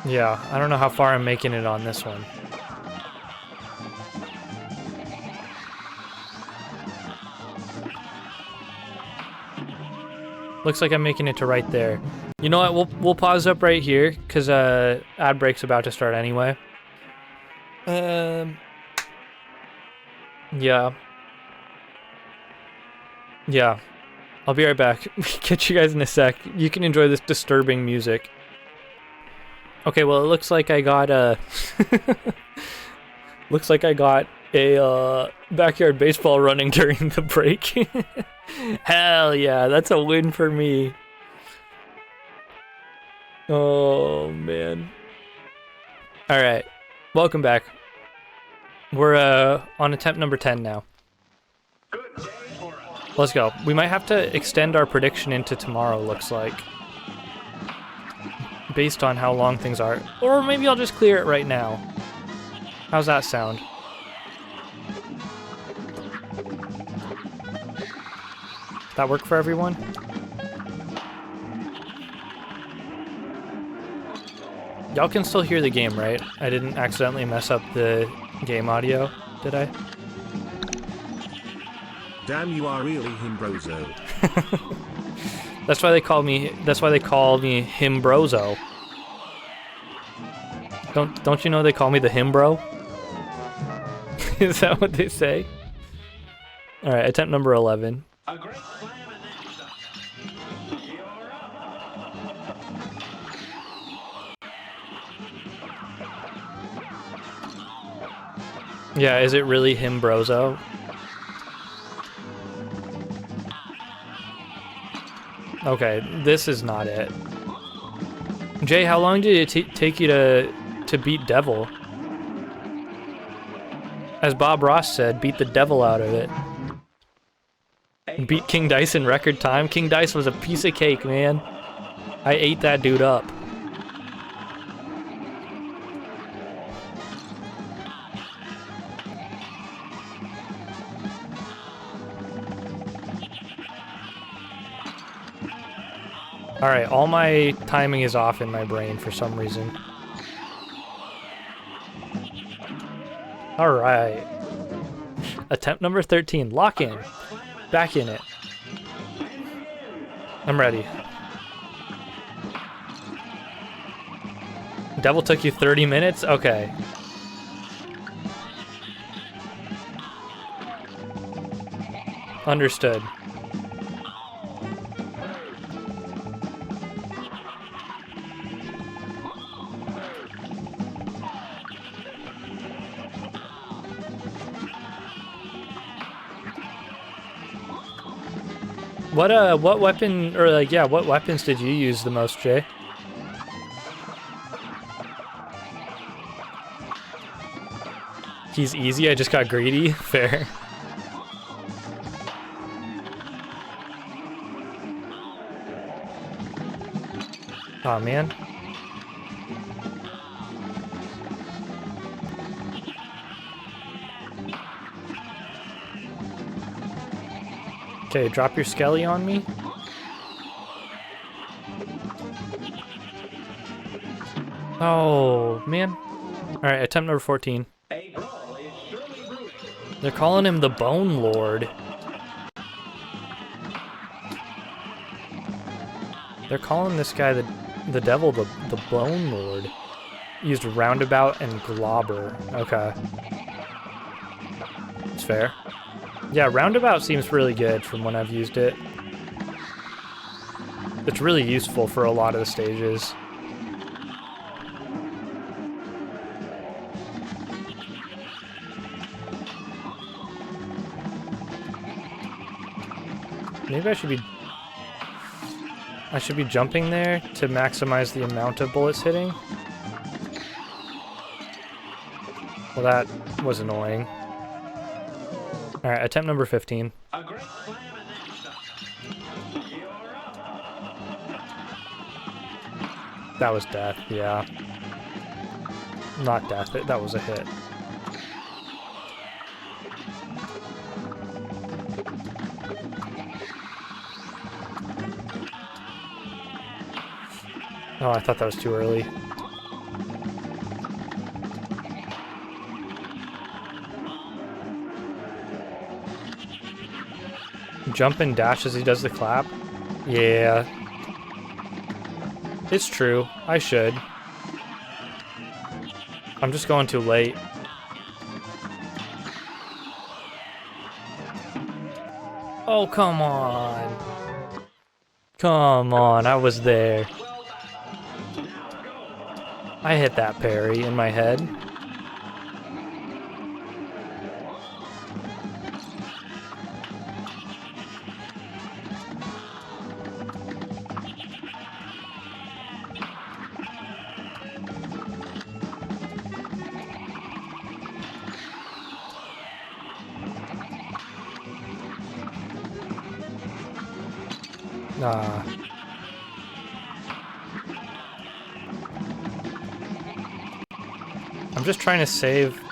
yeah, I don't know how far I'm making it on this one. Looks like I'm making it to right there. You know what? We'll pause up right here because ad break's about to start anyway. Yeah. Yeah. I'll be right back. Catch you guys in a sec. You can enjoy this disturbing music. Okay, well, it looks like I got looks like I got a backyard baseball running during the break. Hell yeah, that's a win for me. Oh man. Alright, welcome back. We're on attempt number 10 now. Let's go. We might have to extend our prediction into tomorrow, looks like. Based on how long things are. Or maybe I'll just clear it right now. How's that sound? Does that work for everyone? Y'all can still hear the game, right? I didn't accidentally mess up the game audio, did I? Damn, you are really Ebrozo. That's why they call me Himbrozo. Don't you know they call me the Himbro? Is that what they say? All right, attempt number 11. A great slam and then some. You're up. Yeah, is it really Himbrozo? Okay, this is not it. Jay, how long did it take you to beat Devil? As Bob Ross said, beat the devil out of it. Beat King Dice in record time. King Dice was a piece of cake, man. I ate that dude up. Alright, all my timing is off in my brain for some reason. Alright. Attempt number 13. Lock in. Back in it. I'm ready. Devil took you 30 minutes? Okay. Understood. What weapon, or like, yeah, what weapons did you use the most, Jay? He's easy, I just got greedy. Fair. Aw, man. Okay, drop your skelly on me. Oh, man. Alright, attempt number 14. A brawl is surely brewing. They're calling him the Bone Lord. They're calling this guy the devil the Bone Lord. Used roundabout and globber. Okay. It's fair. Yeah, roundabout seems really good from when I've used it. It's really useful for a lot of the stages. Maybe I should be jumping there to maximize the amount of bullets hitting. Well, that was annoying. Alright, attempt number 15. A great slam and then some. You're up. That was death, yeah. Not death, that was a hit. Oh, I thought that was too early. Jump and dash as he does the clap? Yeah. It's true. I should. I'm just going too late. Oh, come on. Come on, I was there. I hit that parry in my head. Nah. I'm just trying to save...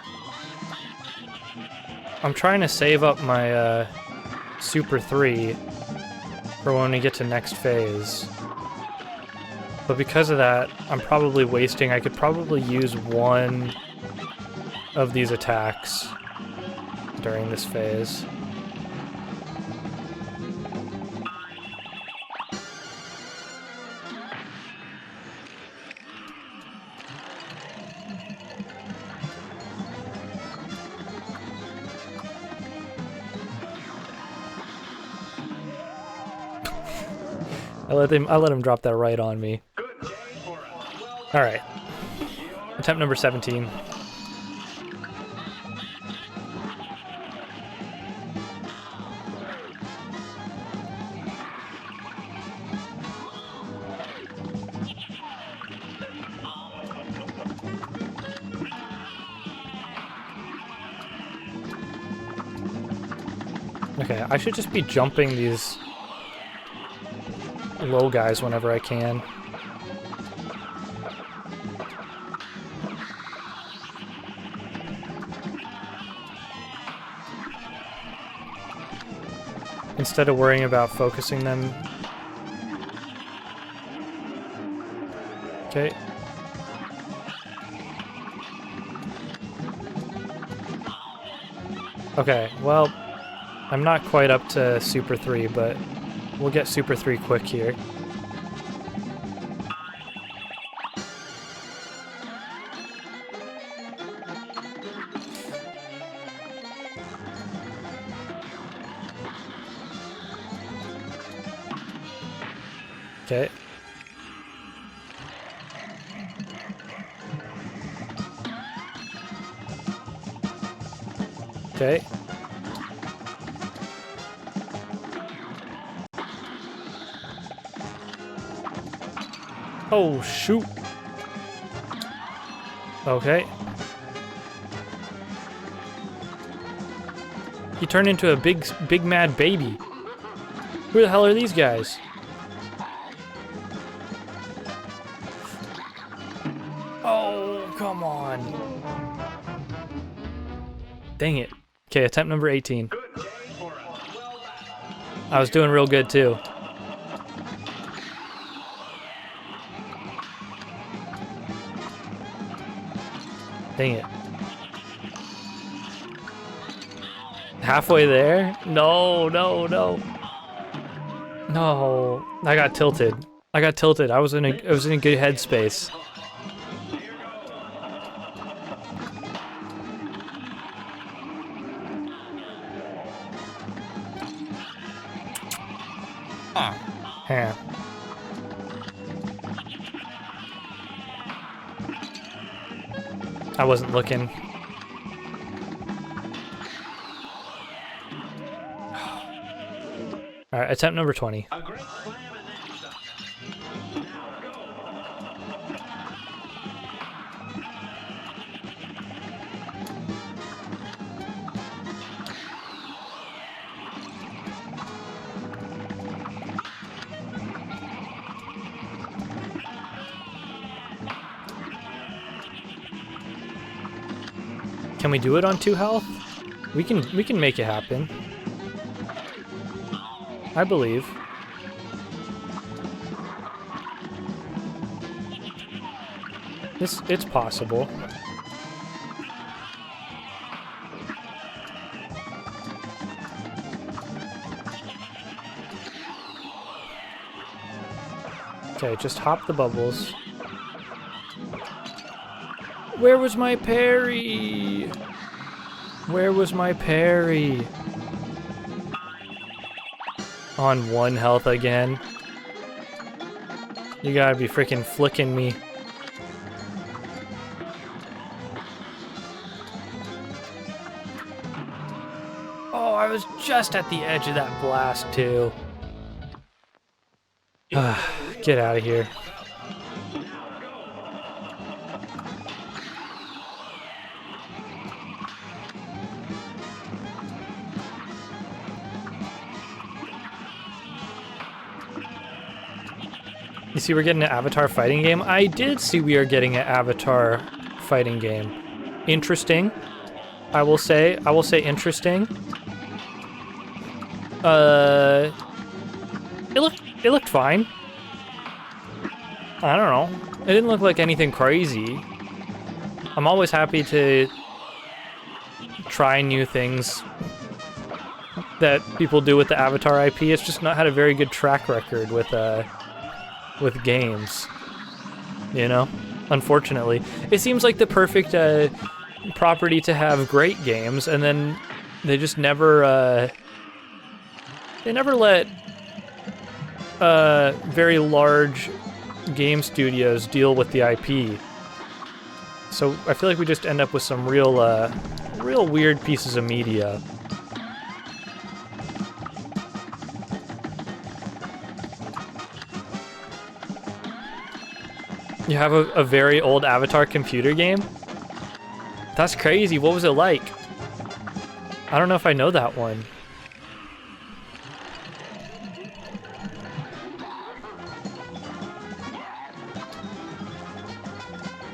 I'm trying to save up my, Super 3 for when we get to next phase. But because of that, I'm probably wasting... I could probably use one of these attacks during this phase. I let him drop that right on me. Alright. Attempt number 17. Okay, I should just be jumping these low guys whenever I can. Instead of worrying about focusing them. Okay. Okay, well, I'm not quite up to Super 3, but we'll get Super 3 quick here. Okay. Okay. Oh, shoot. Okay. He turned into a big mad baby. Who the hell are these guys? Oh, come on. Dang it. Okay, attempt number 18. I was doing real good too. Dang it. Halfway there? No, no, no. No. I got tilted. I got tilted. I was in a good headspace. Huh. I wasn't looking. Alright, attempt number 20. Can we do it on 2 health? We can make it happen. I believe. It's possible. Okay, just hop the bubbles. Where was my parry? Where was my parry? On 1 health again. You gotta be freaking flicking me. Oh, I was just at the edge of that blast too. Get out of here. You see we're getting an Avatar fighting game? I did see we are getting an Avatar fighting game. Interesting. I will say interesting. It looked fine. I don't know. It didn't look like anything crazy. I'm always happy to try new things that people do with the Avatar IP. It's just not had a very good track record with games, you know? Unfortunately. It seems like the perfect property to have great games, and then they just never they never let very large game studios deal with the IP. So I feel like we just end up with some real weird pieces of media. You have a very old Avatar computer game? That's crazy. What was it like? I don't know if I know that one.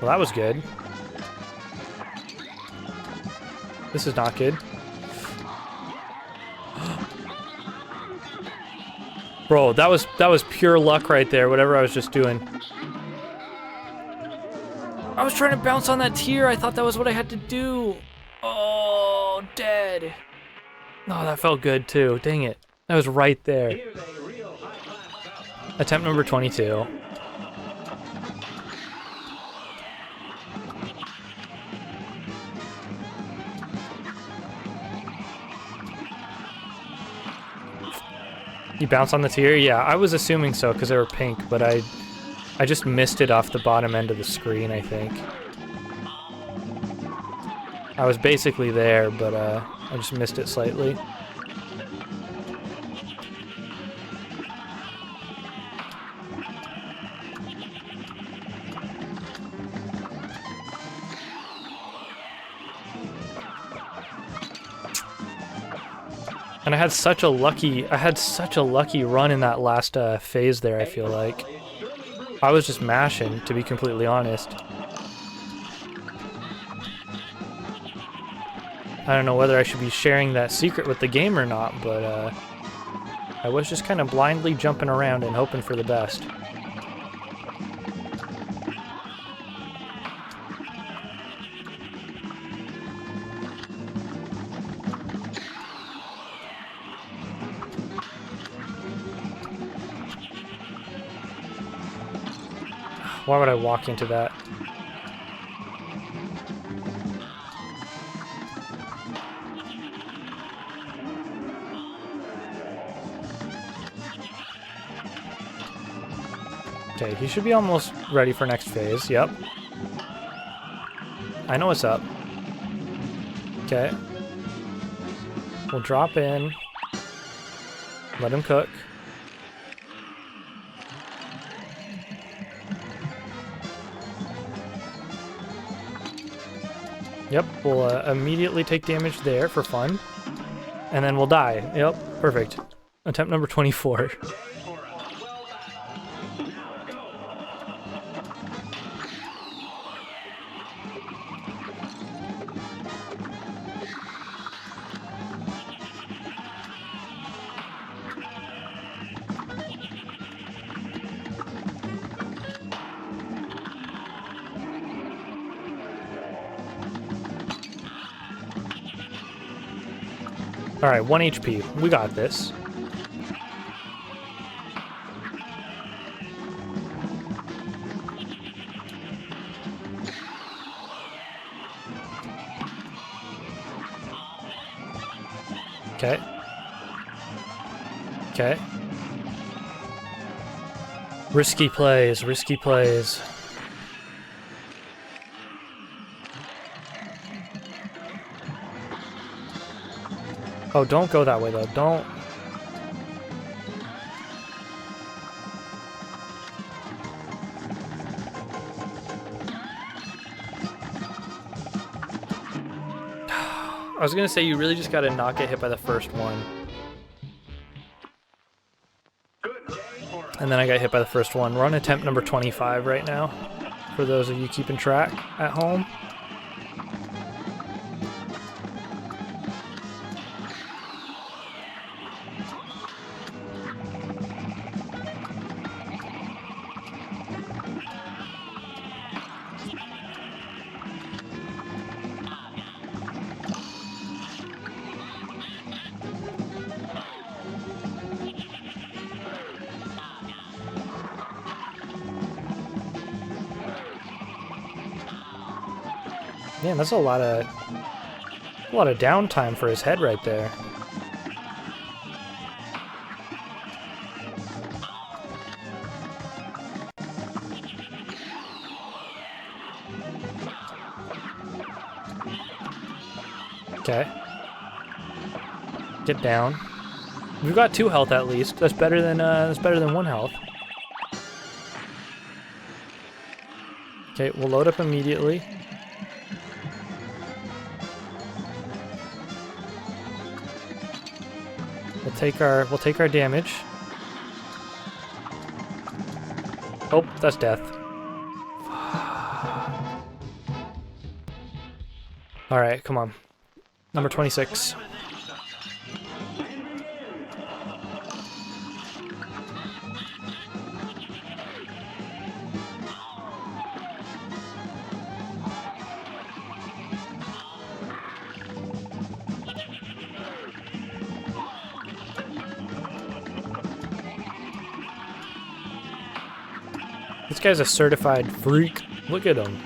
Well, that was good. This is not good. Bro, that was pure luck right there, whatever I was just doing. I was trying to bounce on that tier. I thought that was what I had to do. Oh, dead. Oh, that felt good too. Dang it. That was right there. Attempt number 22. You bounce on the tier? Yeah, I was assuming so because they were pink, but I just missed it off the bottom end of the screen, I think. I was basically there, but I just missed it slightly. And I had such a lucky run in that last phase there, I feel like. I was just mashing, to be completely honest. I don't know whether I should be sharing that secret with the game or not, but I was just kind of blindly jumping around and hoping for the best. Why would I walk into that? Okay, he should be almost ready for next phase. Yep. I know what's up. Okay. We'll drop in. Let him cook. Yep, we'll immediately take damage there for fun. And then we'll die. Yep, perfect. Attempt number 24. Alright, 1 HP. We got this. Okay. Okay. Risky plays, risky plays. Oh, don't go that way, though. Don't. I was gonna say, you really just gotta not get hit by the first one. And then I got hit by the first one. We're on attempt number 25 right now, for those of you keeping track at home. Man, that's a lot of downtime for his head right there. Okay. Get down. We've got 2 health at least. That's better than 1 health. Okay, we'll load up immediately. We'll take our damage. Oh, that's death. All right, come on. Number 26. This guy's a certified freak. Look at him.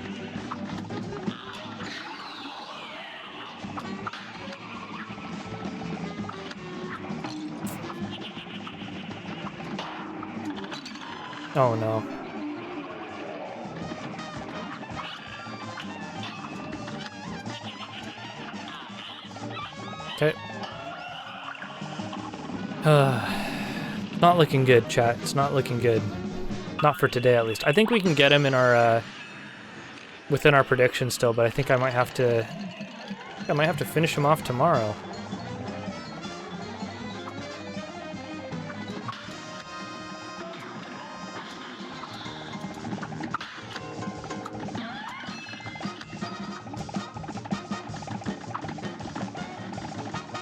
Oh no. Okay. Not looking good, chat. It's not looking good. Not for today, at least. I think we can get him in our within our prediction still, but I think I might have to finish him off tomorrow.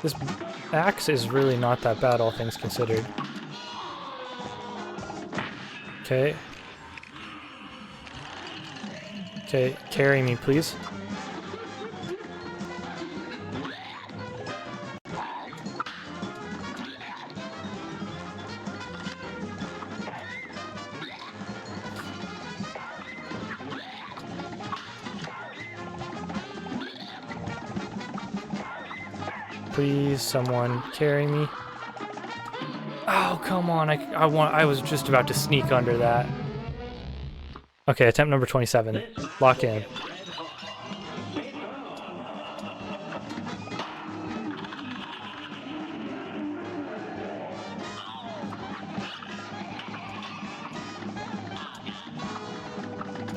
This axe is really not that bad, all things considered. Okay. Okay, carry me, please. Please, someone carry me. Oh, come on. I was just about to sneak under that. Okay, attempt number 27. Lock in.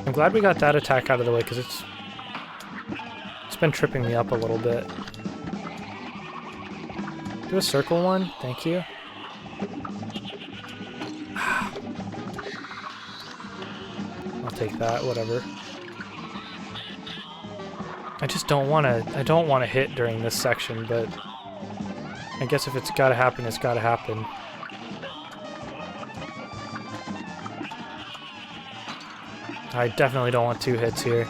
I'm glad we got that attack out of the way because it's been tripping me up a little bit. Do a circle one, thank you. I'll take that, whatever. I just don't want to hit during this section, but I guess if it's gotta happen, it's gotta happen. I definitely don't want 2 hits here.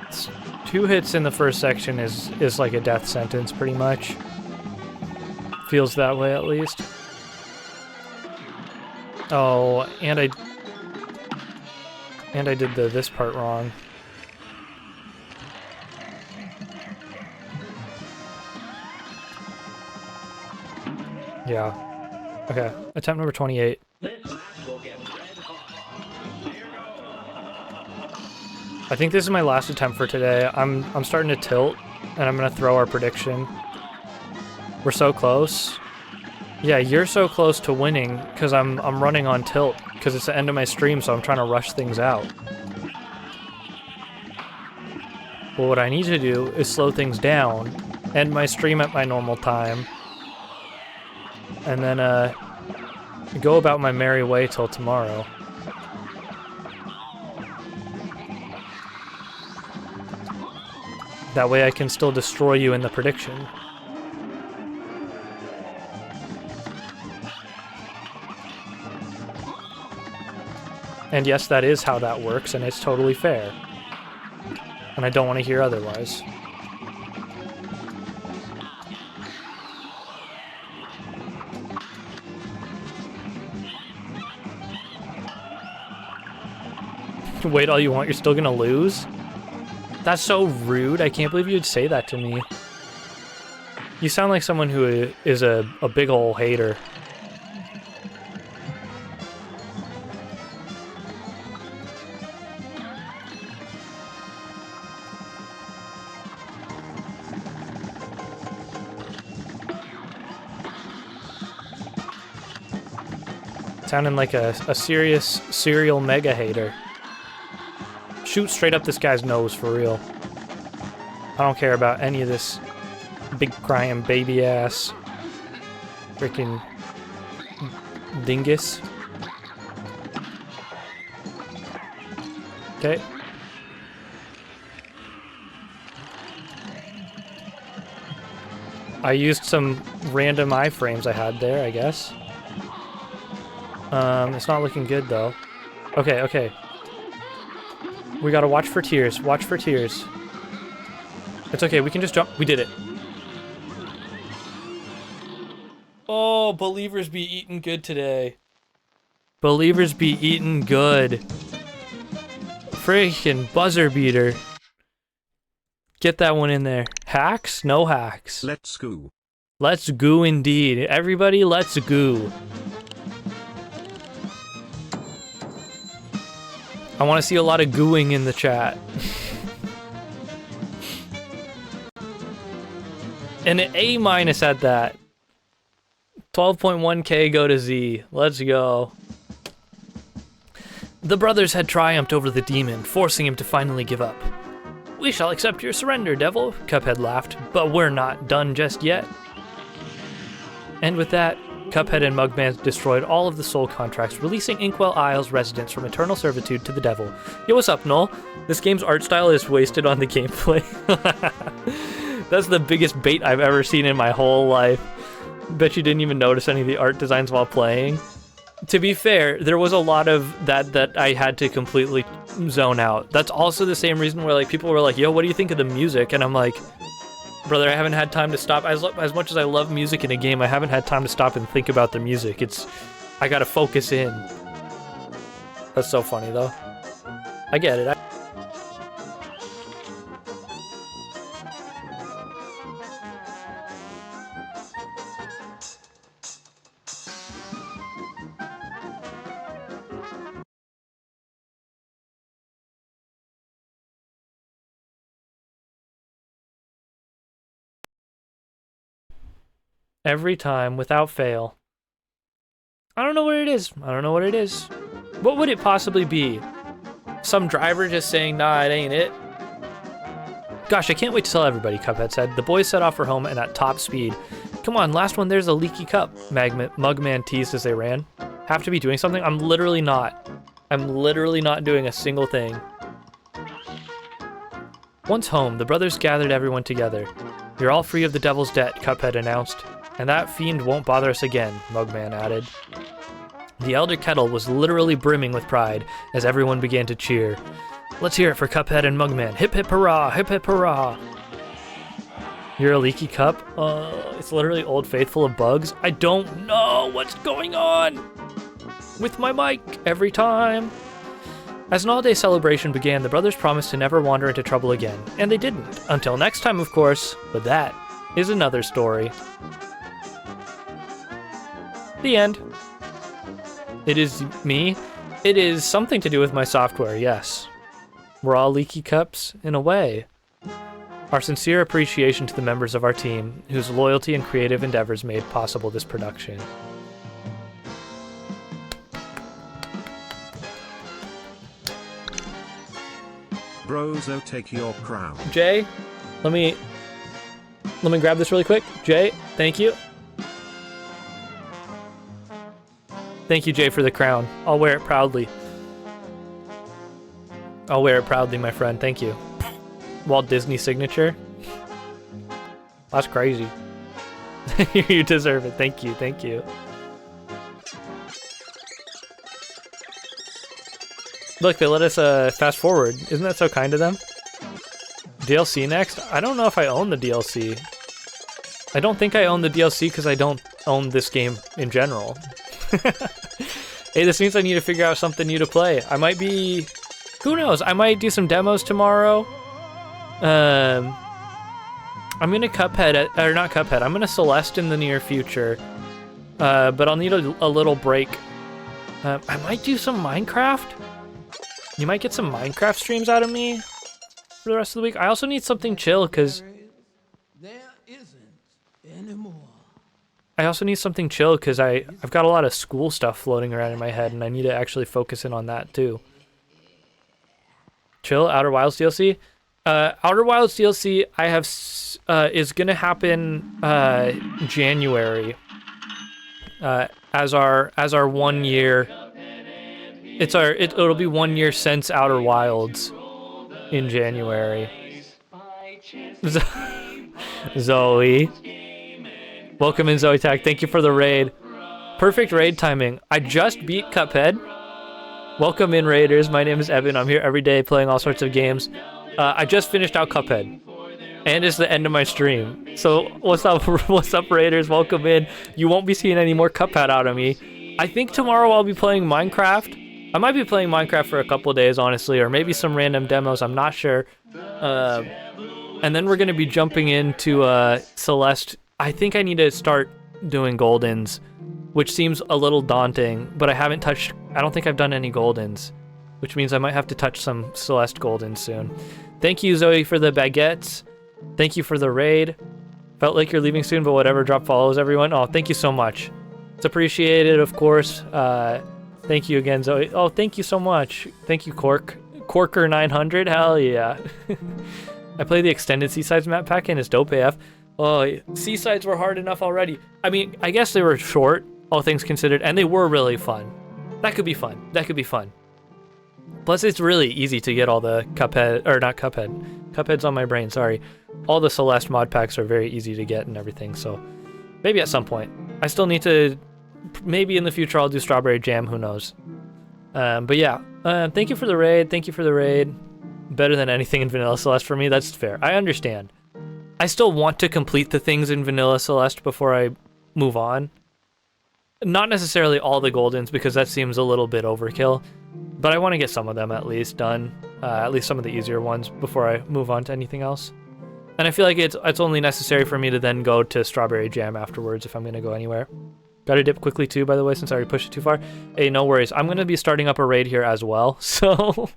It's 2 hits in the first section is like a death sentence, pretty much. Feels that way, at least. Oh, and I did this part wrong. Yeah. Okay, attempt number 28. I think this is my last attempt for today. I'm starting to tilt, and I'm gonna throw our prediction. We're so close. Yeah, you're so close to winning because I'm running on tilt because it's the end of my stream, so I'm trying to rush things out. Well, what I need to do is slow things down, end my stream at my normal time, and then go about my merry way till tomorrow. That way I can still destroy you in the prediction. And yes, that is how that works, and it's totally fair. And I don't want to hear otherwise. Wait all you want, you're still gonna lose? That's so rude. I can't believe you'd say that to me. You sound like someone who is a big ol' hater. Sounding like a serious serial mega hater. Shoot straight up this guy's nose for real. I don't care about any of this big crying baby ass freaking dingus. Okay. I used some random iframes I had there, I guess. It's not looking good though. Okay, okay. We gotta watch for tears. Watch for tears. It's okay, we can just jump. We did it. Oh, believers be eating good today. Believers be eating good. Freaking buzzer beater. Get that one in there. Hacks? No hacks. Let's go. Let's go indeed. Everybody, let's go. I want to see a lot of gooing in the chat. And an A- at that. 12.1k go to Z. Let's go. The brothers had triumphed over the demon, forcing him to finally give up. We shall accept your surrender, devil, Cuphead laughed, but we're not done just yet. And with that, Cuphead and Mugman destroyed all of the soul contracts, releasing Inkwell Isle's residents from eternal servitude to the devil. Yo, what's up, Noel? This game's art style is wasted on the gameplay. That's the biggest bait I've ever seen in my whole life. Bet you didn't even notice any of the art designs while playing. To be fair, there was a lot of that I had to completely zone out. That's also the same reason where like people were like, yo, what do you think of the music? And I'm like, brother, I haven't had time to stop. As much as I love music in a game, I haven't had time to stop and think about the music. I gotta focus in. That's so funny though. I get it. Every time, without fail. I don't know what it is. I don't know what it is. What would it possibly be? Some driver just saying, nah, it ain't it? Gosh, I can't wait to tell everybody, Cuphead said. The boys set off for home and at top speed. Come on, last one, there's a leaky cup, Mugman teased as they ran. Have to be doing something? I'm literally not. I'm literally not doing a single thing. Once home, the brothers gathered everyone together. You're all free of the devil's debt, Cuphead announced. And that fiend won't bother us again, Mugman added. The Elder Kettle was literally brimming with pride as everyone began to cheer. Let's hear it for Cuphead and Mugman. Hip hip hurrah, hip hip hurrah. You're a leaky cup? It's literally Old Faithful of bugs. I don't know what's going on with my mic every time. As an all-day celebration began, the brothers promised to never wander into trouble again. And they didn't. Until next time, of course. But that is another story. The end. It is me. It is something to do with my software, yes. We're all leaky cups, in a way. Our sincere appreciation to the members of our team, whose loyalty and creative endeavors made possible this production. Brozo, take your crown. Jay, let me grab this really quick. Jay, thank you. Thank you, Jay, for the crown. I'll wear it proudly. I'll wear it proudly, my friend. Thank you. Walt Disney signature. That's crazy. You deserve it. Thank you. Thank you. Look, they let us fast forward. Isn't that so kind of them? DLC next? I don't know if I own the DLC. I don't think I own the DLC because I don't own this game in general. Hey, this means I need to figure out something new to play. I might be... Who knows? I might do some demos tomorrow. I'm gonna Cuphead, or not Cuphead, I'm gonna Celeste in the near future. But I'll need a little break. I might do some Minecraft. You might get some Minecraft streams out of me for the rest of the week. I also need something chill, because... I also need something chill, because I've got a lot of school stuff floating around in my head, and I need to actually focus in on that, too. Chill, Outer Wilds DLC? Outer Wilds DLC I have is gonna happen January. As our 1 year. It'll be 1 year since Outer Wilds in January. Zoe. Welcome in, Zoe Tag. Thank you for the raid. Perfect raid timing. I just beat Cuphead. Welcome in, raiders. My name is Evan. I'm here every day playing all sorts of games. I just finished out Cuphead, and it's the end of my stream. So what's up, what's up, raiders? Welcome in. You won't be seeing any more Cuphead out of me. I think tomorrow I'll be playing Minecraft. I might be playing Minecraft for a couple of days, honestly, or maybe some random demos. I'm not sure. And then we're gonna be jumping into Celeste. I think I need to start doing Goldens, which seems a little daunting, but I don't think I've done any Goldens, which means I might have to touch some Celeste Goldens soon. Thank you, Zoe, for the baguettes. Thank you for the raid. Felt like you're leaving soon, but whatever, drop follows, everyone. Oh, thank you so much. It's appreciated, of course. Thank you again, Zoe. Oh, thank you so much. Thank you, Corker 900, hell yeah. I played the extended Seasides map pack and it's dope AF. Oh, Seasides were hard enough already. I mean, I guess they were short, all things considered, and they were really fun. That could be fun. That could be fun. Plus, it's really easy to get all the Cuphead, or not Cuphead. Cuphead's on my brain, sorry. All the Celeste mod packs are very easy to get and everything, so maybe at some point. I still need to, maybe in the future I'll do Strawberry Jam, who knows. But yeah, thank you for the raid, thank you for the raid. Better than anything in Vanilla Celeste for me, that's fair. I understand. I still want to complete the things in Vanilla Celeste before I move on. Not necessarily all the Goldens, because that seems a little bit overkill. But I want to get some of them at least done. At least some of the easier ones before I move on to anything else. And I feel like it's only necessary for me to then go to Strawberry Jam afterwards if I'm going to go anywhere. Gotta dip quickly too, by the way, since I already pushed it too far. Hey, no worries. I'm going to be starting up a raid here as well. So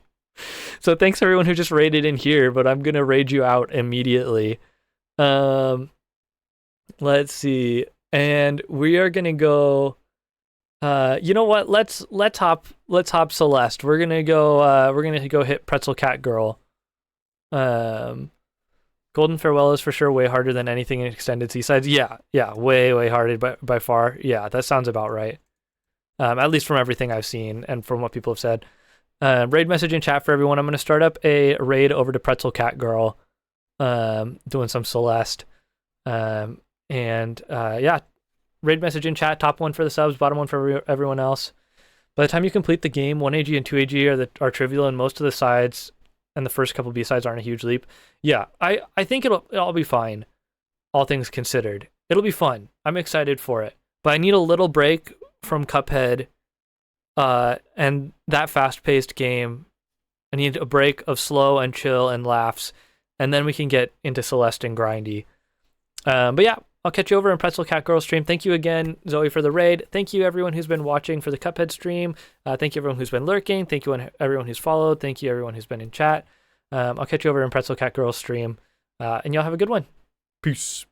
thanks everyone who just raided in here, but I'm going to raid you out immediately. Let's see. And we are going to go... you know what? Let's hop Celeste. We're gonna go hit Pretzel Cat Girl. Golden Farewell is for sure way harder than anything in Extended Seasides. Yeah, way harder by far. Yeah, that sounds about right. At least from everything I've seen and from what people have said. Raid message in chat for everyone. I'm gonna start up a raid over to Pretzel Cat Girl. Doing some Celeste. Yeah. Raid message in chat, top one for the subs, bottom one for everyone else. By the time you complete the game, 1AG and 2AG are trivial, and most of the sides and the first couple B-sides aren't a huge leap. Yeah, I think it'll be fine, all things considered. It'll be fun. I'm excited for it. But I need a little break from Cuphead and that fast-paced game. I need a break of slow and chill and laughs, and then we can get into Celeste and grindy. But yeah, I'll catch you over in Pretzel Cat Girl stream. Thank you again, Zoe, for the raid. Thank you, everyone who's been watching for the Cuphead stream. Thank you, everyone who's been lurking. Thank you, everyone who's followed. Thank you, everyone who's been in chat. I'll catch you over in Pretzel Cat Girl stream. And y'all have a good one. Peace.